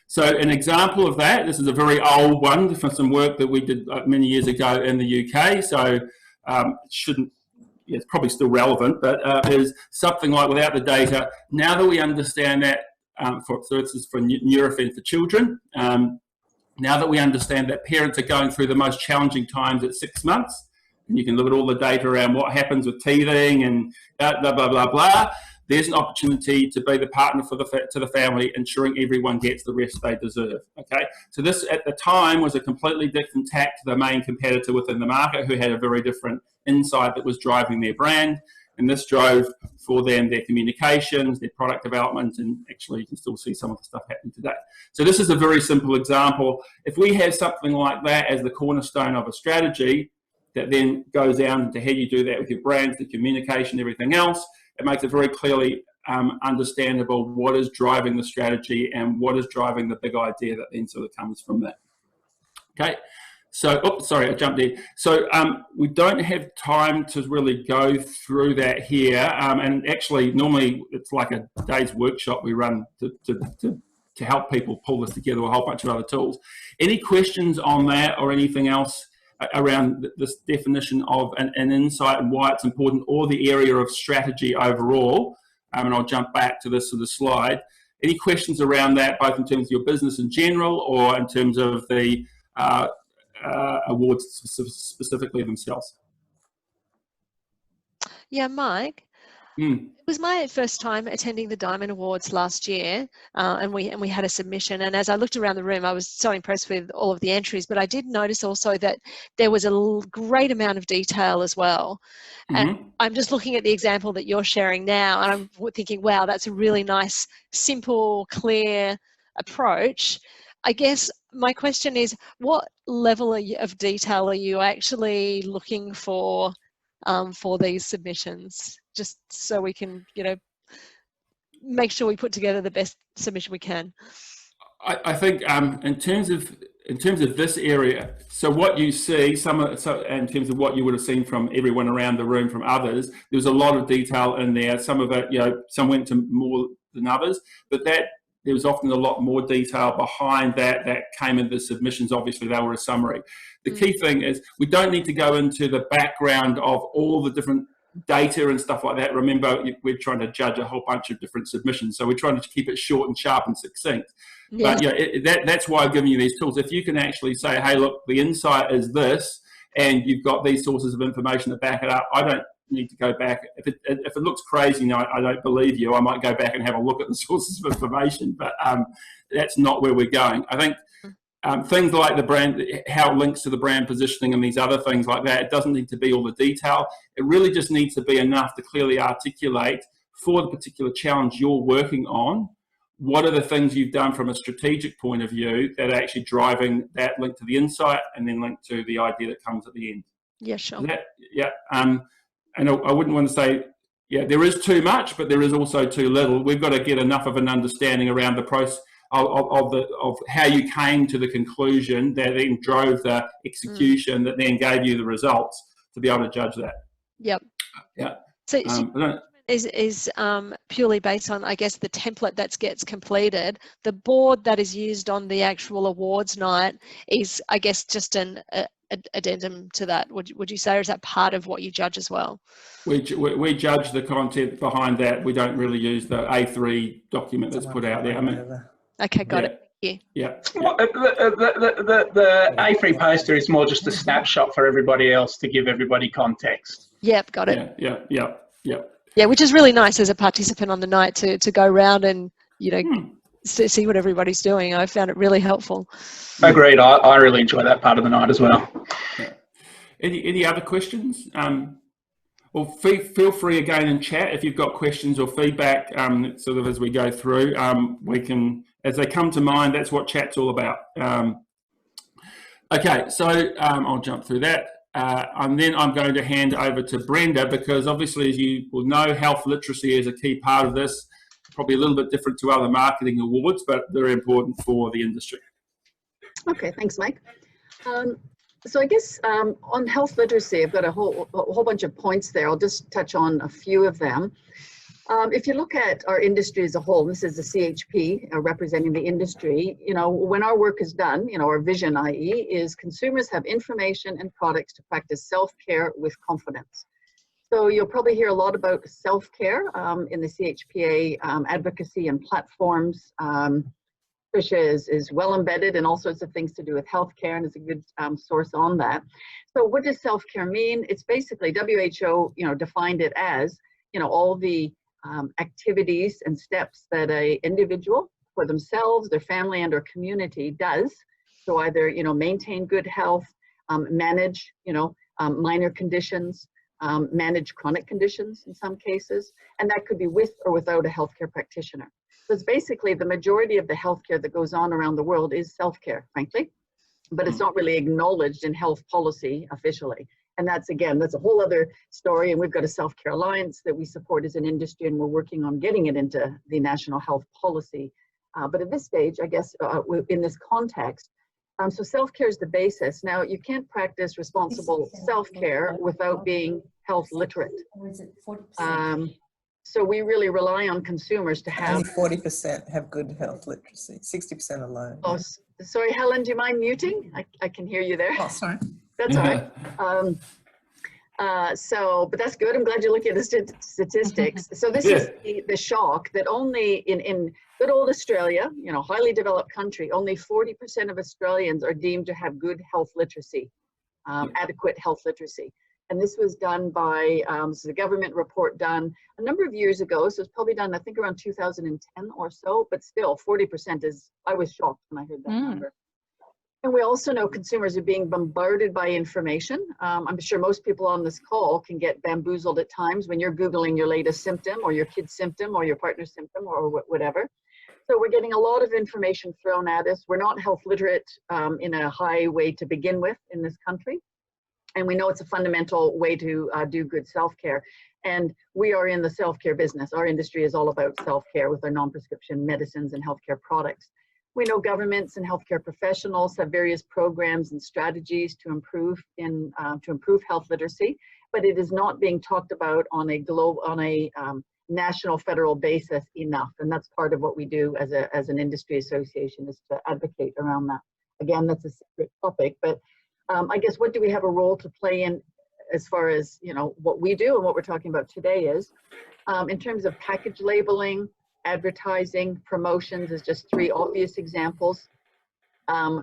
So an example of that, this is a very old one from some work that we did many years ago in the UK. So it's probably still relevant, but is something like, without the data, now that we understand that, so this is for Nurofen for children, now that we understand that parents are going through the most challenging times at 6 months, and you can look at all the data around what happens with teething and blah, blah, blah, blah, there's an opportunity to be the partner to the family, ensuring everyone gets the rest they deserve. Okay, so this at the time was a completely different tack to the main competitor within the market, who had a very different insight that was driving their brand, and this drove for them their communications, their product development, and actually you can still see some of the stuff happening today. So this is a very simple example. If we have something like that as the cornerstone of a strategy that then goes down into how you do that with your brands, the communication, everything else, it makes it very clearly understandable what is driving the strategy and what is driving the big idea that then sort of comes from that. Okay, so, oops, sorry, I jumped in. So we don't have time to really go through that here. And actually, normally it's like a day's workshop we run to help people pull this together with a whole bunch of other tools. Any questions on that or anything else around this definition of an insight and why it's important, or the area of strategy overall? And I'll jump back to this sort of slide. Any questions around that, both in terms of your business in general or in terms of the awards specifically themselves? Yeah, Mike. It was my first time attending the Diamond Awards last year, and we had a submission. And as I looked around the room, I was so impressed with all of the entries. But I did notice also that there was a great amount of detail as well. And I'm just looking at the example that you're sharing now, and I'm thinking, wow, that's a really nice, simple, clear approach. I guess my question is, what level of detail are you actually looking for these submissions? Just so we can, make sure we put together the best submission we can. I think in terms of this area, so what you see, in terms of what you would have seen from everyone around the room, from others, there's a lot of detail in there. Some of it, some went to more than others, but there was often a lot more detail behind that came in the submissions. Obviously, they were a summary. The key thing is we don't need to go into the background of all the different data and stuff like that. Remember, we're trying to judge a whole bunch of different submissions, so we're trying to keep it short and sharp and succinct. Yeah. But that's why I've given you these tools. If you can actually say, hey, look, the insight is this, and you've got these sources of information to back it up, I don't need to go back. If it looks crazy, I don't believe you, I might go back and have a look at the sources of information, but that's not where we're going. I think things like the brand, how it links to the brand positioning and these other things like that, it doesn't need to be all the detail. It really just needs to be enough to clearly articulate for the particular challenge you're working on, what are the things you've done from a strategic point of view that are actually driving that link to the insight and then link to the idea that comes at the end. Yeah, sure. And I wouldn't want to say, there is too much, but there is also too little. We've got to get enough of an understanding around the process of how you came to the conclusion that then drove the execution that then gave you the results to be able to judge that. Yep. Yeah. So is purely based on, I guess, the template that gets completed. The board that is used on the actual awards night is, I guess, just an addendum to that. Would you say, or is that part of what you judge as well? We judge the content behind that. We don't really use the A3 document that's put out there. Okay, got it. Thank you. Yeah. The A3 poster is more just a snapshot for everybody else to give everybody context. Yep, got it. Yeah, which is really nice as a participant on the night to go around and see what everybody's doing. I found it really helpful. Agreed. I really enjoy that part of the night as well. Yeah. Any other questions? Well, feel free again in chat if you've got questions or feedback. Sort of as we go through, we can, as they come to mind. That's what chat's all about. Okay, so I'll jump through that. and then I'm going to hand over to Brenda, because obviously, as you will know, health literacy is a key part of this. Probably a little bit different to other marketing awards, but very important for the industry. Okay, thanks, Mike. So I guess on health literacy, I've got a whole bunch of points there. I'll just touch on a few of them. If you look at our industry as a whole, this is the CHP representing the industry, you know, when our work is done, you know, our vision, i.e., is consumers have information and products to practice self-care with confidence. So you'll probably hear a lot about self-care in the CHPA advocacy and platforms. Tricia is well embedded in all sorts of things to do with healthcare and is a good source on that. So what does self-care mean? It's basically, WHO, you know, defined it as, you know, all the activities and steps that a individual for themselves, their family, and or community does to either, you know, maintain good health, manage, you know, minor conditions, manage chronic conditions in some cases, and that could be with or without a healthcare practitioner. So it's basically the majority of the healthcare that goes on around the world is self-care, frankly, but it's not really acknowledged in health policy officially. And that's, again, that's a whole other story. And we've got a self-care alliance that we support as an industry, and we're working on getting it into the national health policy. But at this stage, I guess, in this context, so self-care is the basis. Now, you can't practice responsible self-care without being health literate. So we really rely on consumers to have... Only 40% have good health literacy, 60% alone. Oh, sorry, Helen, do you mind muting? I can hear you there. Oh, sorry. That's all right. But that's good. I'm glad you're looking at the statistics. So this is the shock that only in good old Australia, you know, highly developed country, only 40% of Australians are deemed to have good health literacy, adequate health literacy. And this was done by, this is a government report done a number of years ago. So it's probably done, I think, around 2010 or so, but still 40% is, I was shocked when I heard that number. And we also know consumers are being bombarded by information. I'm sure most people on this call can get bamboozled at times when you're Googling your latest symptom or your kid's symptom or your partner's symptom or whatever. So we're getting a lot of information thrown at us. We're not health literate in a high way to begin with in this country. And we know it's a fundamental way to do good self-care. And we are in the self-care business. Our industry is all about self-care with our non-prescription medicines and healthcare products. We know governments and healthcare professionals have various programs and strategies to improve health literacy, but it is not being talked about on a national federal basis enough. And that's part of what we do as an industry association, is to advocate around that. Again, that's a separate topic, but I guess what do we have a role to play in as far as, you know, what we do and what we're talking about today is in terms of package labeling, advertising, promotions is just three obvious examples.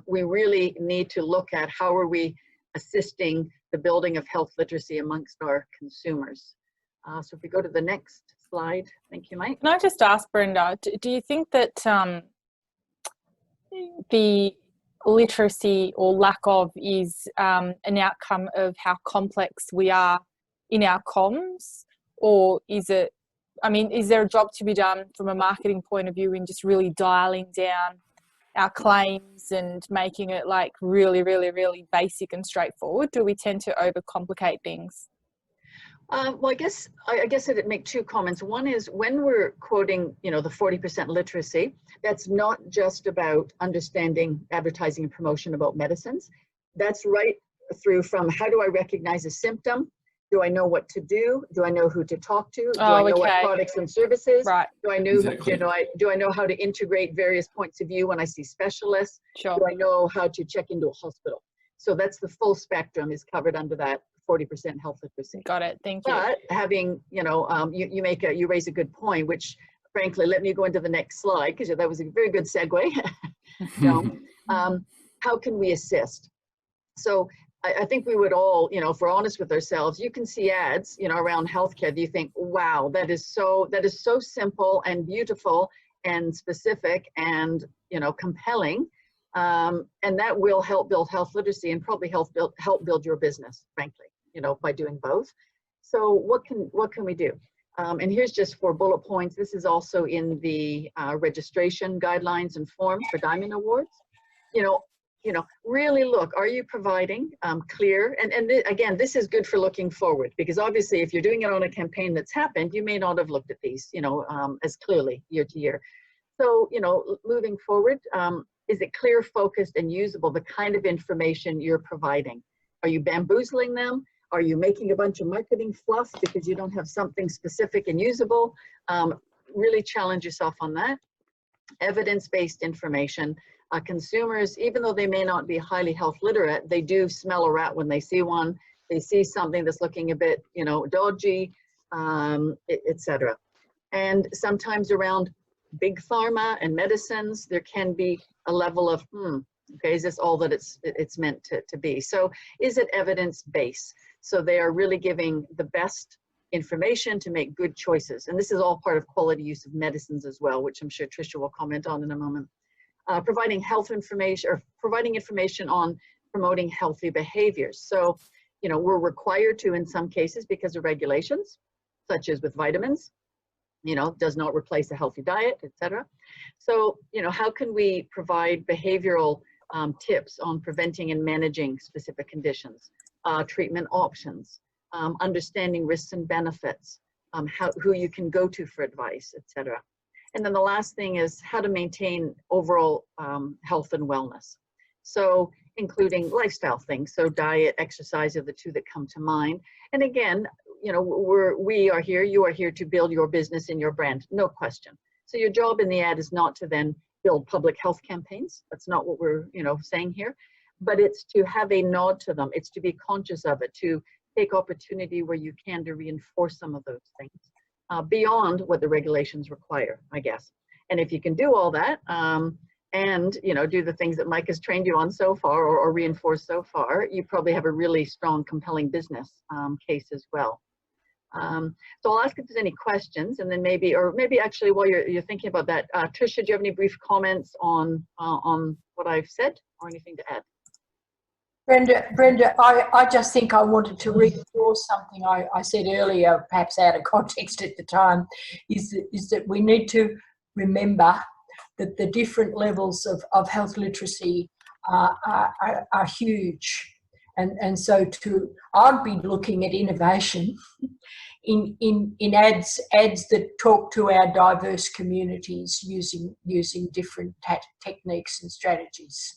We really need to look at how are we assisting the building of health literacy amongst our consumers. So if we go to the next slide, thank you, Mike. Can I just ask, Brenda, do you think that the literacy or lack of is an outcome of how complex we are in our comms, or is it, I mean, is there a job to be done from a marketing point of view in just really dialing down our claims and making it like really, really, really basic and straightforward? Do we tend to overcomplicate things? Well, I guess I'd make two comments. One is when we're quoting, you know, the 40% literacy, that's not just about understanding advertising and promotion about medicines. That's right through from how do I recognize a symptom? Do I know what to do? Do I know who to talk to? Do I know what products and services? Right. Do I know, do I know how to integrate various points of view when I see specialists? Sure. Do I know how to check into a hospital? So that's the full spectrum is covered under that 40% health literacy. Got it. Thank you. But having, you know, you raise a good point, which frankly, let me go into the next slide because that was a very good segue. How can we assist? So I think we would all, you know, if we're honest with ourselves, you can see ads, you know, around healthcare. Do you think, wow, that is so simple and beautiful and specific and, you know, compelling. And that will help build health literacy and probably help build your business, frankly, you know, by doing both. So what can we do? And here's just 4 bullet points. This is also in the registration guidelines and forms for Diamond Awards. You know, you know, really look, are you providing clear, and again, this is good for looking forward, because obviously if you're doing it on a campaign that's happened, you may not have looked at these, you know, as clearly year to year. So, you know, moving forward, is it clear, focused, and usable, the kind of information you're providing? Are you bamboozling them? Are you making a bunch of marketing fluff because you don't have something specific and usable? Really challenge yourself on that. Evidence-based information. Consumers, even though they may not be highly health literate, they do smell a rat when they see one. They see something that's looking a bit, you know, dodgy, etc. And sometimes around big pharma and medicines, there can be a level of, okay, is this all that it's meant to be? So is it evidence-based? So they are really giving the best information to make good choices. And this is all part of quality use of medicines as well, which I'm sure Tricia will comment on in a moment. Providing health information, or providing information on promoting healthy behaviors. So, you know, we're required to in some cases because of regulations, such as with vitamins, you know, does not replace a healthy diet, etc. So, you know, how can we provide behavioral tips on preventing and managing specific conditions, treatment options, understanding risks and benefits, who you can go to for advice, etc. And then the last thing is how to maintain overall health and wellness. So including lifestyle things, so diet, exercise are the two that come to mind. And again, you know, we are here, you are here to build your business and your brand, no question. So your job in the ad is not to then build public health campaigns. That's not what we're, you know, saying here, but it's to have a nod to them. It's to be conscious of it, to take opportunity where you can to reinforce some of those things beyond what the regulations require, I guess. And if you can do all that and, you know, do the things that Mike has trained you on so far or reinforced so far, you probably have a really strong, compelling business case as well. So I'll ask if there's any questions, and then maybe actually while you're thinking about that, Tricia, do you have any brief comments on what I've said or anything to add? Brenda, I just think I wanted to reinforce something I said earlier, perhaps out of context at the time, is that we need to remember that the different levels of health literacy are huge. And so I'd be looking at innovation in ads that talk to our diverse communities using different techniques and strategies.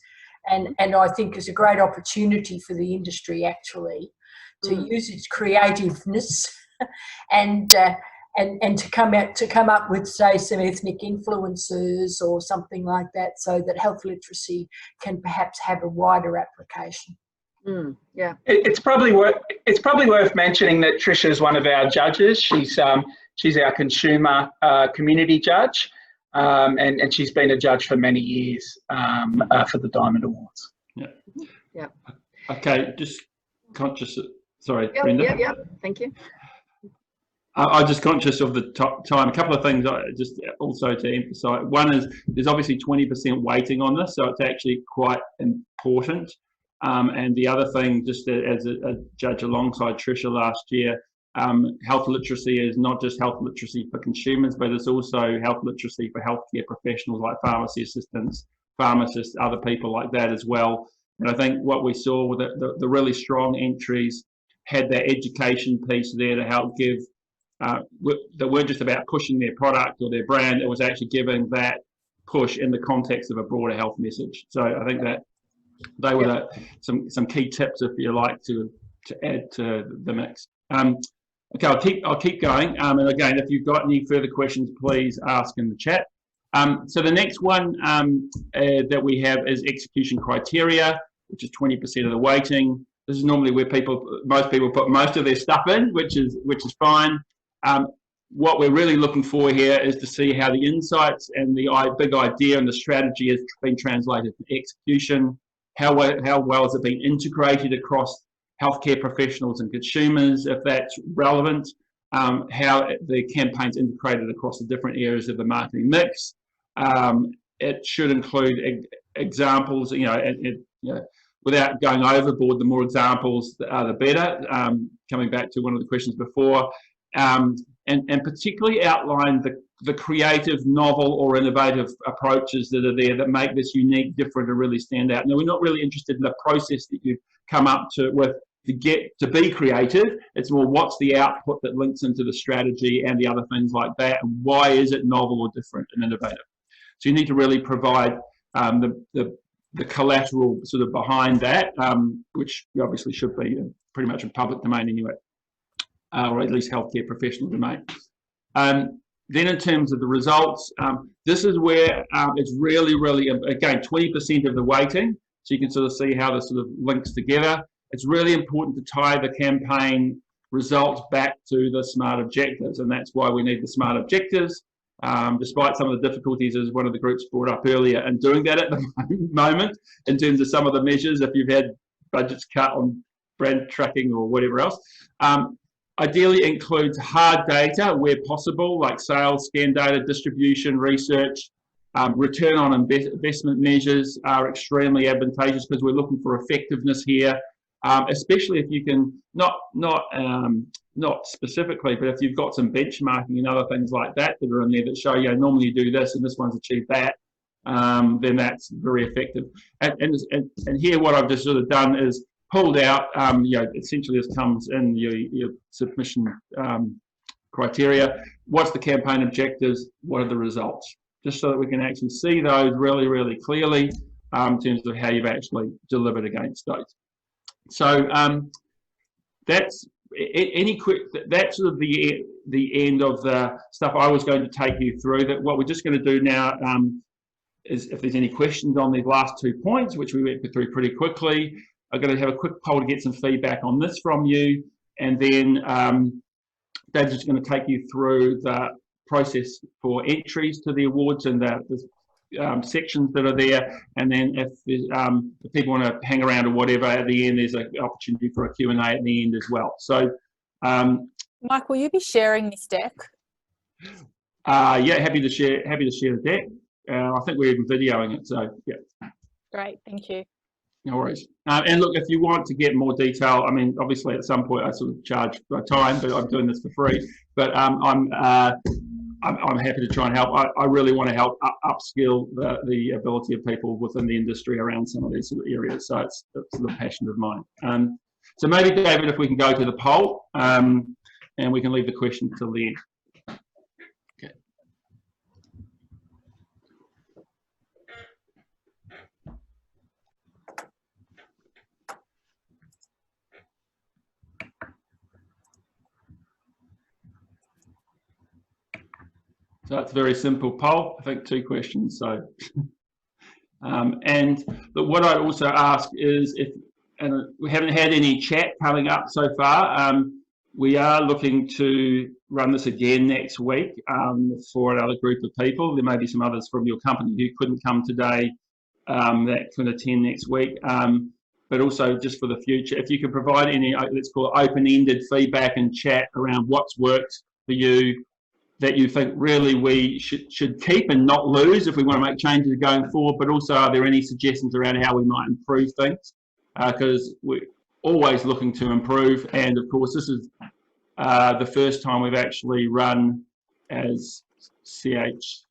And I think it's a great opportunity for the industry actually to use its creativeness and to come up with, say, some ethnic influencers or something like that, so that health literacy can perhaps have a wider application. Yeah, it's probably worth mentioning that Tricia is one of our judges. She's our consumer community judge. And she's been a judge for many years for the Diamond Awards. Yeah. Okay, just conscious. Sorry, yep, Brenda. Yeah. Thank you. I'm just conscious of the time. A couple of things just also to emphasise. One is there's obviously 20% weighting on this, so it's actually quite important. And the other thing, just as a judge alongside Tricia last year, health literacy is not just health literacy for consumers, but it's also health literacy for healthcare professionals like pharmacy assistants, pharmacists, other people like that as well. And I think what we saw with the really strong entries had that education piece there to help give, that weren't just about pushing their product or their brand, it was actually giving that push in the context of a broader health message. So I think that they were some key tips, if you like, to add to the mix. Okay, I'll keep going. And again, if you've got any further questions, please ask in the chat. So the next one that we have is execution criteria, which is 20% of the weighting. This is normally where most people put most of their stuff in, which is fine. What we're really looking for here is to see how the insights and the big idea and the strategy has been translated to execution. How well has it been integrated across healthcare professionals and consumers, if that's relevant, how the campaign's integrated across the different areas of the marketing mix. It should include examples, without going overboard, the more examples the better, coming back to one of the questions before, and particularly outline the creative, novel or innovative approaches that are there that make this unique, different, and really stand out. Now, we're not really interested in the process that you come up with to be creative. It's more what's the output that links into the strategy and the other things like that, and why is it novel or different and innovative. So you need to really provide the collateral sort of behind that, which obviously should be pretty much in public domain anyway, or at least healthcare professional domain. Then in terms of the results, this is where it's really, again, 20% of the weighting. So you can sort of see how this sort of links together. It's really important to tie the campaign results back to the SMART objectives, and that's why we need the SMART objectives, despite some of the difficulties, as one of the groups brought up earlier, and doing that at the moment in terms of some of the measures, if you've had budgets cut on brand tracking or whatever else. Ideally includes hard data where possible, like sales, scan data, distribution, research. Return on investment measures are extremely advantageous because we're looking for effectiveness here, especially if you can, not specifically, but if you've got some benchmarking and other things like that that are in there that show, normally you do this and this one's achieved that, then that's very effective. And here what I've just sort of done is pulled out, essentially this comes in your submission criteria. What's the campaign objectives? What are the results? Just so that we can actually see those really clearly in terms of how you've actually delivered against those. So that's sort of the end of the stuff I was going to take you through. That what we're just going to do now is, if there's any questions on these last 2 points, which we went through pretty quickly, I'm going to have a quick poll to get some feedback on this from you, and then Dave's just going to take you through the process for entries to the awards and the sections that are there, and then if people want to hang around or whatever, at the end there's an opportunity for a Q&A at the end as well. So, Mike, will you be sharing this deck? yeah, happy to share the deck. I think we're even videoing it, so yeah. Great, thank you. No worries. And look, if you want to get more detail, I mean, obviously at some point I sort of charge by time, but I'm doing this for free. But I'm happy to try and help. I really want to help upskill the ability of people within the industry around some of these sort of areas. So it's a passion of mine. So maybe, David, if we can go to the poll, and we can leave the question till the end. Okay. So it's a very simple poll. I think 2 questions. So, and what I'd also ask is and we haven't had any chat coming up so far. We are looking to run this again next week for another group of people. There may be some others from your company who couldn't come today that can attend next week. But also just for the future, if you can provide any, let's call it open-ended feedback and chat around what's worked for you, that you think really we should keep and not lose if we want to make changes going forward, but also are there any suggestions around how we might improve things? Because we're always looking to improve, and of course this is the first time we've actually run as CHPA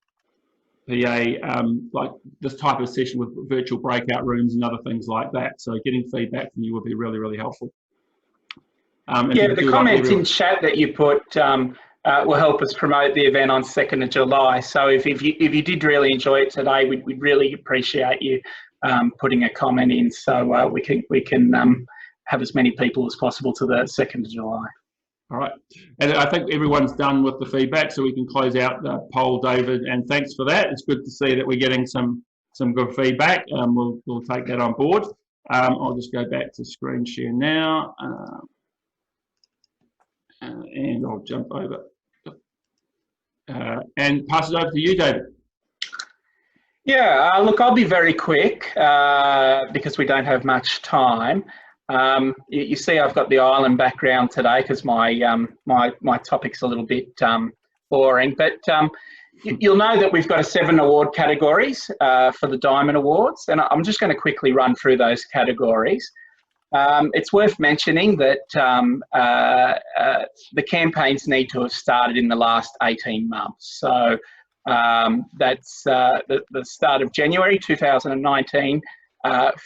like this type of session with virtual breakout rooms and other things like that. So getting feedback from you would be really helpful. Yeah, the comments in chat that you put will help us promote the event on 2nd of July. So if you did really enjoy it today, we'd really appreciate you putting a comment in, so we can have as many people as possible to the 2nd of July. All right, and I think everyone's done with the feedback, so we can close out the poll, David. And thanks for that. It's good to see that we're getting some good feedback. We'll take that on board. I'll just go back to screen share now, and I'll jump over. And pass it over to you, David. Yeah, look, I'll be very quick because we don't have much time. You see, I've got the island background today because my topic's a little bit boring. But you'll know that we've got 7 award categories for the Diamond Awards, and I'm just going to quickly run through those categories. It's worth mentioning that the campaigns need to have started in the last 18 months. So that's the start of January 2019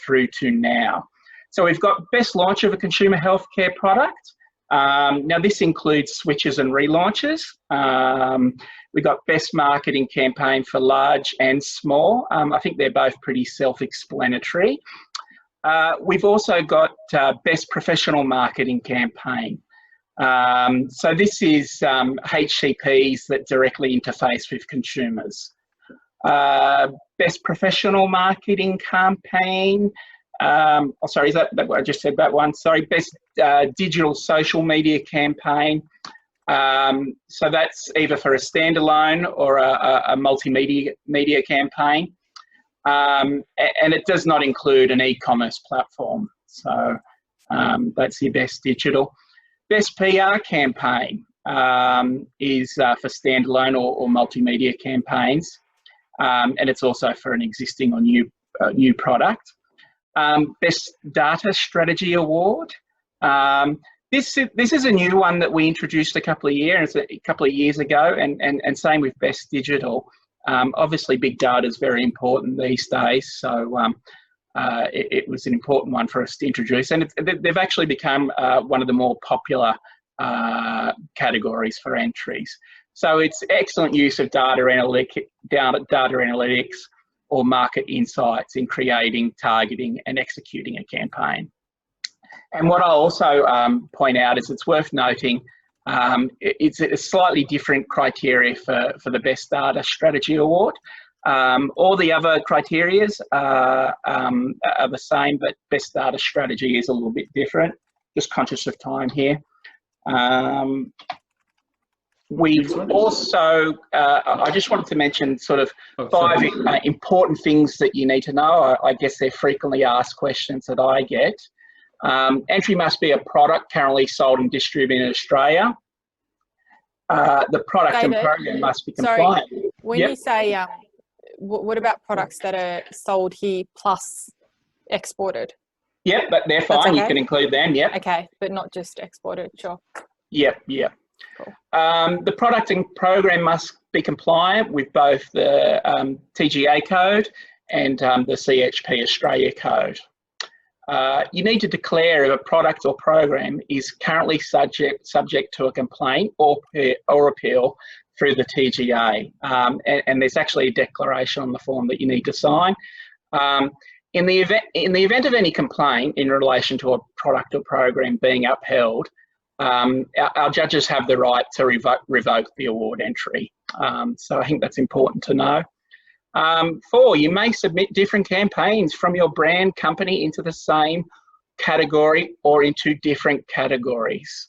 through to now. So we've got best launch of a consumer healthcare product. Now this includes switches and relaunches. We've got best marketing campaign for large and small. I think they're both pretty self-explanatory. We've also got best professional marketing campaign. So this is HCPs that directly interface with consumers. Best professional marketing campaign. Oh, sorry, is that I just said that one? Sorry, best digital social media campaign. So that's either for a standalone or a multimedia campaign. And it does not include an e-commerce platform. So that's your best digital. Best PR campaign is for standalone or multimedia campaigns. And it's also for an existing or new product. Best Data Strategy Award. This is a new one that we introduced a couple of years ago, and same with Best Digital. Obviously, big data is very important these days, so it was an important one for us to introduce, and they've actually become one of the more popular categories for entries. So it's excellent use of data analytics or market insights in creating, targeting, and executing a campaign. And what I'll also point out is it's worth noting it's a slightly different criteria for the Best Data Strategy Award. All the other criterias are the same, but Best Data Strategy is a little bit different. Just conscious of time here. We've also, I just wanted to mention sort of 5 important things that you need to know. I guess they're frequently asked questions that I get. Entry must be a product currently sold and distributed in Australia. The product David, and program must be compliant. Sorry, when you say, what about products that are sold here plus exported? Yep, but they're fine. Okay. You can include them, yep. Okay, but not just exported, sure. Yep. Cool. The product and program must be compliant with both the TGA code and the CHPA Australia code. You need to declare if a product or program is currently subject to a complaint or appeal through the TGA. And there's actually a declaration on the form that you need to sign. In the event of any complaint in relation to a product or program being upheld, our judges have the right to revoke the award entry. So I think that's important to know. 4, you may submit different campaigns from your brand company into the same category or into different categories.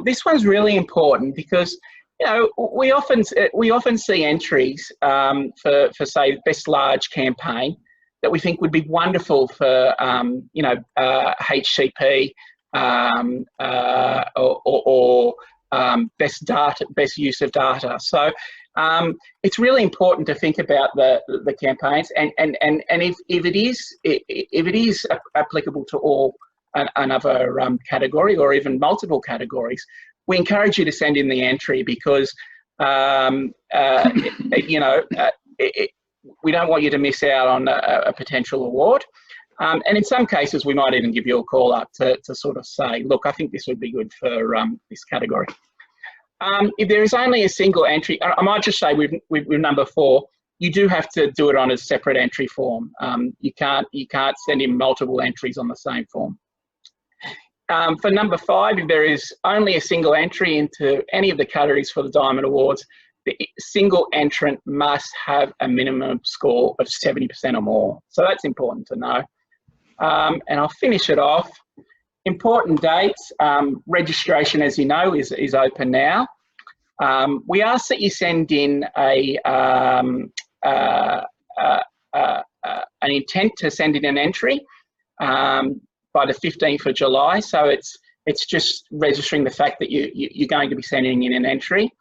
This one's really important because, you know, we often see entries for say Best Large Campaign that we think would be wonderful for you know, HCP or best use of data. So it's really important to think about the campaigns, and if it is applicable to all another category or even multiple categories, we encourage you to send in the entry because you know, we don't want you to miss out on a potential award. And in some cases, we might even give you a call up to sort of say, look, I think this would be good for this category. If there is only a single entry, I might just say with number 4, you do have to do it on a separate entry form. You can't send in multiple entries on the same form. For number 5, if there is only a single entry into any of the categories for the Diamond Awards, the single entrant must have a minimum score of 70% or more. So that's important to know. And I'll finish it off. Important dates. Registration, as you know, is open now. We ask that you send in an intent to send in an entry by the 15th of July. So it's just registering the fact that you're going to be sending in an entry.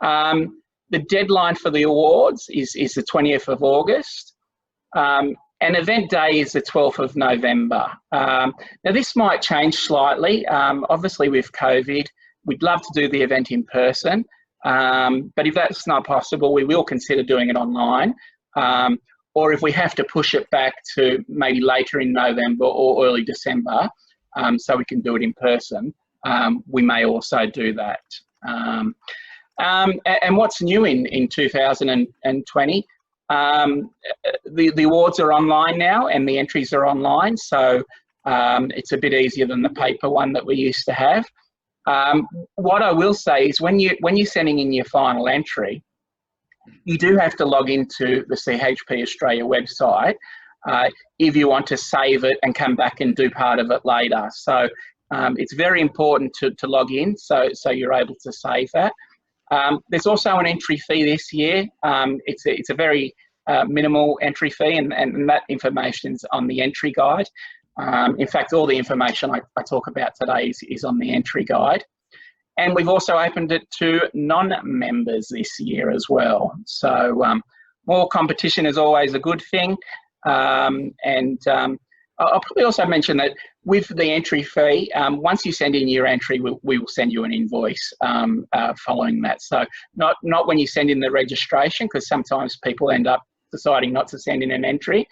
The deadline for the awards is the 20th of August. And event day is the 12th of November. Now, this might change slightly. Obviously, with COVID, we'd love to do the event in person. But if that's not possible, we will consider doing it online. Or if we have to push it back to maybe later in November or early December, so we can do it in person, we may also do that. And what's new in 2020? The awards are online now and the entries are online, so it's a bit easier than the paper one that we used to have. What I will say is when you're sending in your final entry, you do have to log into the CHP Australia website if you want to save it and come back and do part of it later. So it's very important to log in so you're able to save that. There's also an entry fee this year. It's a very minimal entry fee, and that information's on the entry guide. In fact, all the information I talk about today is on the entry guide. And we've also opened it to non-members this year as well. So more competition is always a good thing. I'll probably also mention that with the entry fee, once you send in your entry, we will send you an invoice following that. So not when you send in the registration, because sometimes people end up deciding not to send in an entry.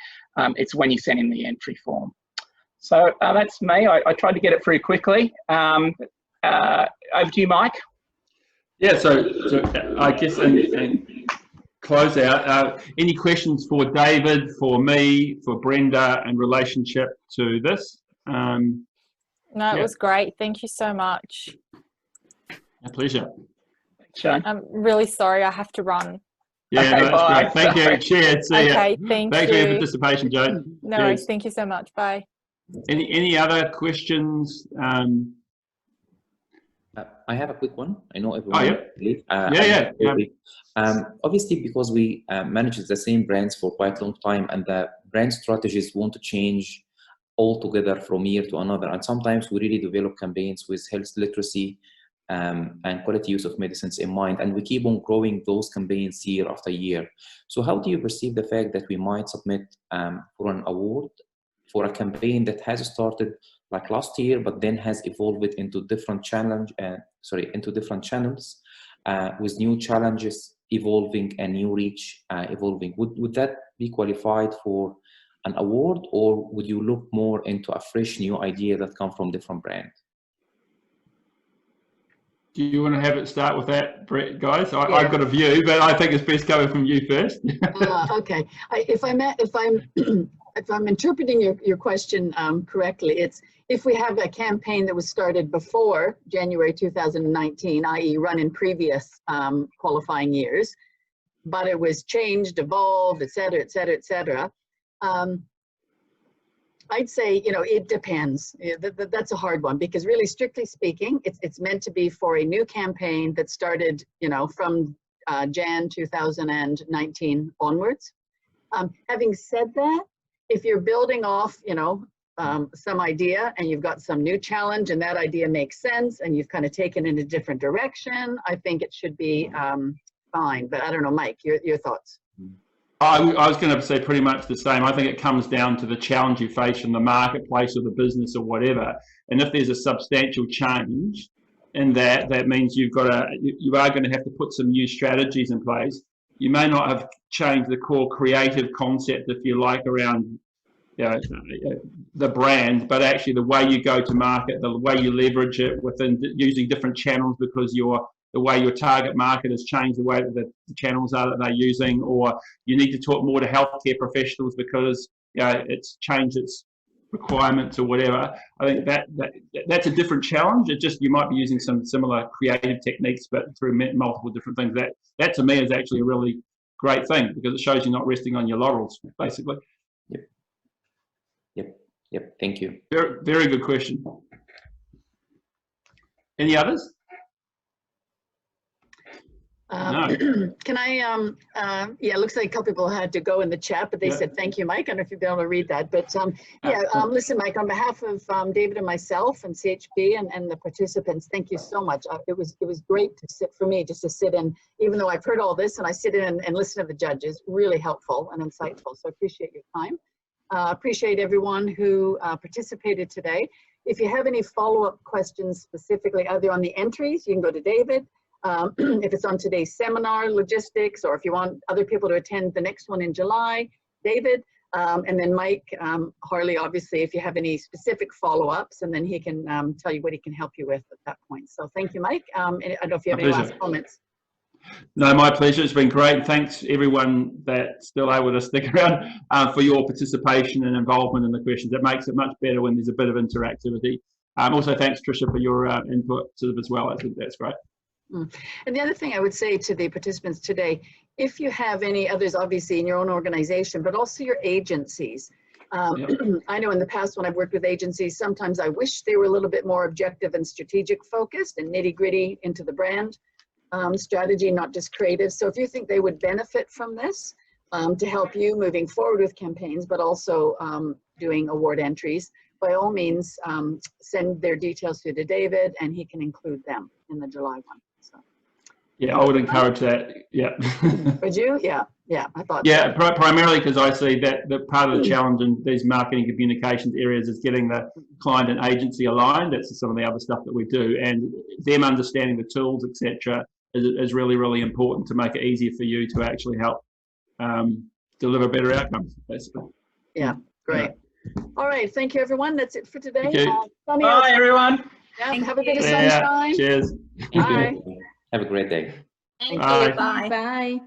It's when you send in the entry form. So that's me. I tried to get it through quickly. Over to you, Mike. Yeah, so I guess in close out, any questions for David, for me, for Brenda in relationship to this? No, it was great. Thank you so much. A pleasure. Thanks, Shane. I'm really sorry I have to run. Yeah, Okay, no, that's bye. great. Thank you. Cheers. See ya. Okay, thank Thanks you. for your participation, Joe. No Cheers. worries. Thank you so much. Bye. Any other questions? I have a quick one. I know everyone. Obviously, because we manage the same brands for quite a long time, and the brand strategies want to change altogether from year to another. And sometimes we really develop campaigns with health literacy and quality use of medicines in mind, and we keep on growing those campaigns year after year. So how do you perceive the fact that we might submit for an award for a campaign that has started like last year, but then has evolved into different channels with new challenges evolving and new reach evolving? Would that be qualified for an award, or would you look more into a fresh new idea that come from different brands? Do you want to have it start with that, Brett, guys? I've got a view, but I think it's best coming from you first. Okay. If I'm interpreting your question correctly, it's if we have a campaign that was started before January 2019, i.e. run in previous qualifying years, but it was changed, evolved, et cetera, et cetera, et cetera. I'd say, it depends. That's a hard one, because really, strictly speaking, it's meant to be for a new campaign that started, from Jan 2019 onwards. Having said that, if you're building off, some idea and you've got some new challenge and that idea makes sense and you've kind of taken in a different direction, I think it should be fine. But I don't know, Mike, your thoughts? I was going to say pretty much the same. I think it comes down to the challenge you face in the marketplace or the business or whatever. And if there's a substantial change in that, that means you are going to have to put some new strategies in place. You may not have changed the core creative concept, if you like, around the brand, but actually the way you go to market, the way you leverage it within using different channels, because the way your target market has changed, the way that the channels are that they're using, or you need to talk more to healthcare professionals because it's changed its requirements or whatever. I think that's a different challenge. It's just you might be using some similar creative techniques, but through multiple different things. That to me is actually a really great thing, because it shows you're not resting on your laurels, basically. Yep. Thank you. Very, very good question. Any others? No. Can I, it looks like a couple people had to go in the chat, but they said, thank you, Mike. I don't know if you'll be able to read that, but listen, Mike, on behalf of David and myself and CHP and the participants, thank you so much. It was great to sit in, even though I've heard all this, and I sit in and listen to the judges, really helpful and insightful. So I appreciate your time. Appreciate everyone who participated today. If you have any follow-up questions specifically, either on the entries, you can go to David. If it's on today's seminar, logistics, or if you want other people to attend the next one in July, David. And then Mike Harley, obviously, if you have any specific follow-ups, and then he can tell you what he can help you with at that point. So thank you, Mike. I don't know if you have any last comments. No, my pleasure. It's been great. Thanks everyone that's still able to stick around for your participation and involvement in the questions. It makes it much better when there's a bit of interactivity. Also, thanks Tricia for your input as well. I think that's great. And the other thing I would say to the participants today, if you have any others, obviously in your own organization, but also your agencies. I know in the past when I've worked with agencies, sometimes I wish they were a little bit more objective and strategic focused and nitty gritty into the brand strategy, not just creative. So if you think they would benefit from this to help you moving forward with campaigns, but also doing award entries, by all means, send their details to David and he can include them in the July one. So. Yeah, I would encourage that. Yeah. Would you? Yeah. Yeah, I thought. Yeah, so. Primarily because I see that part of the challenge in these marketing communications areas is getting the client and agency aligned. That's some of the other stuff that we do, and them understanding the tools, etc., is really, really important to make it easier for you to actually help deliver better outcomes, basically. Yeah, great. Yeah. All right, thank you, everyone. That's it for today. Bye, everyone. Yeah, have a bit of sunshine. Cheers. Bye. Have a great day. Thank Bye. you. Bye. Bye.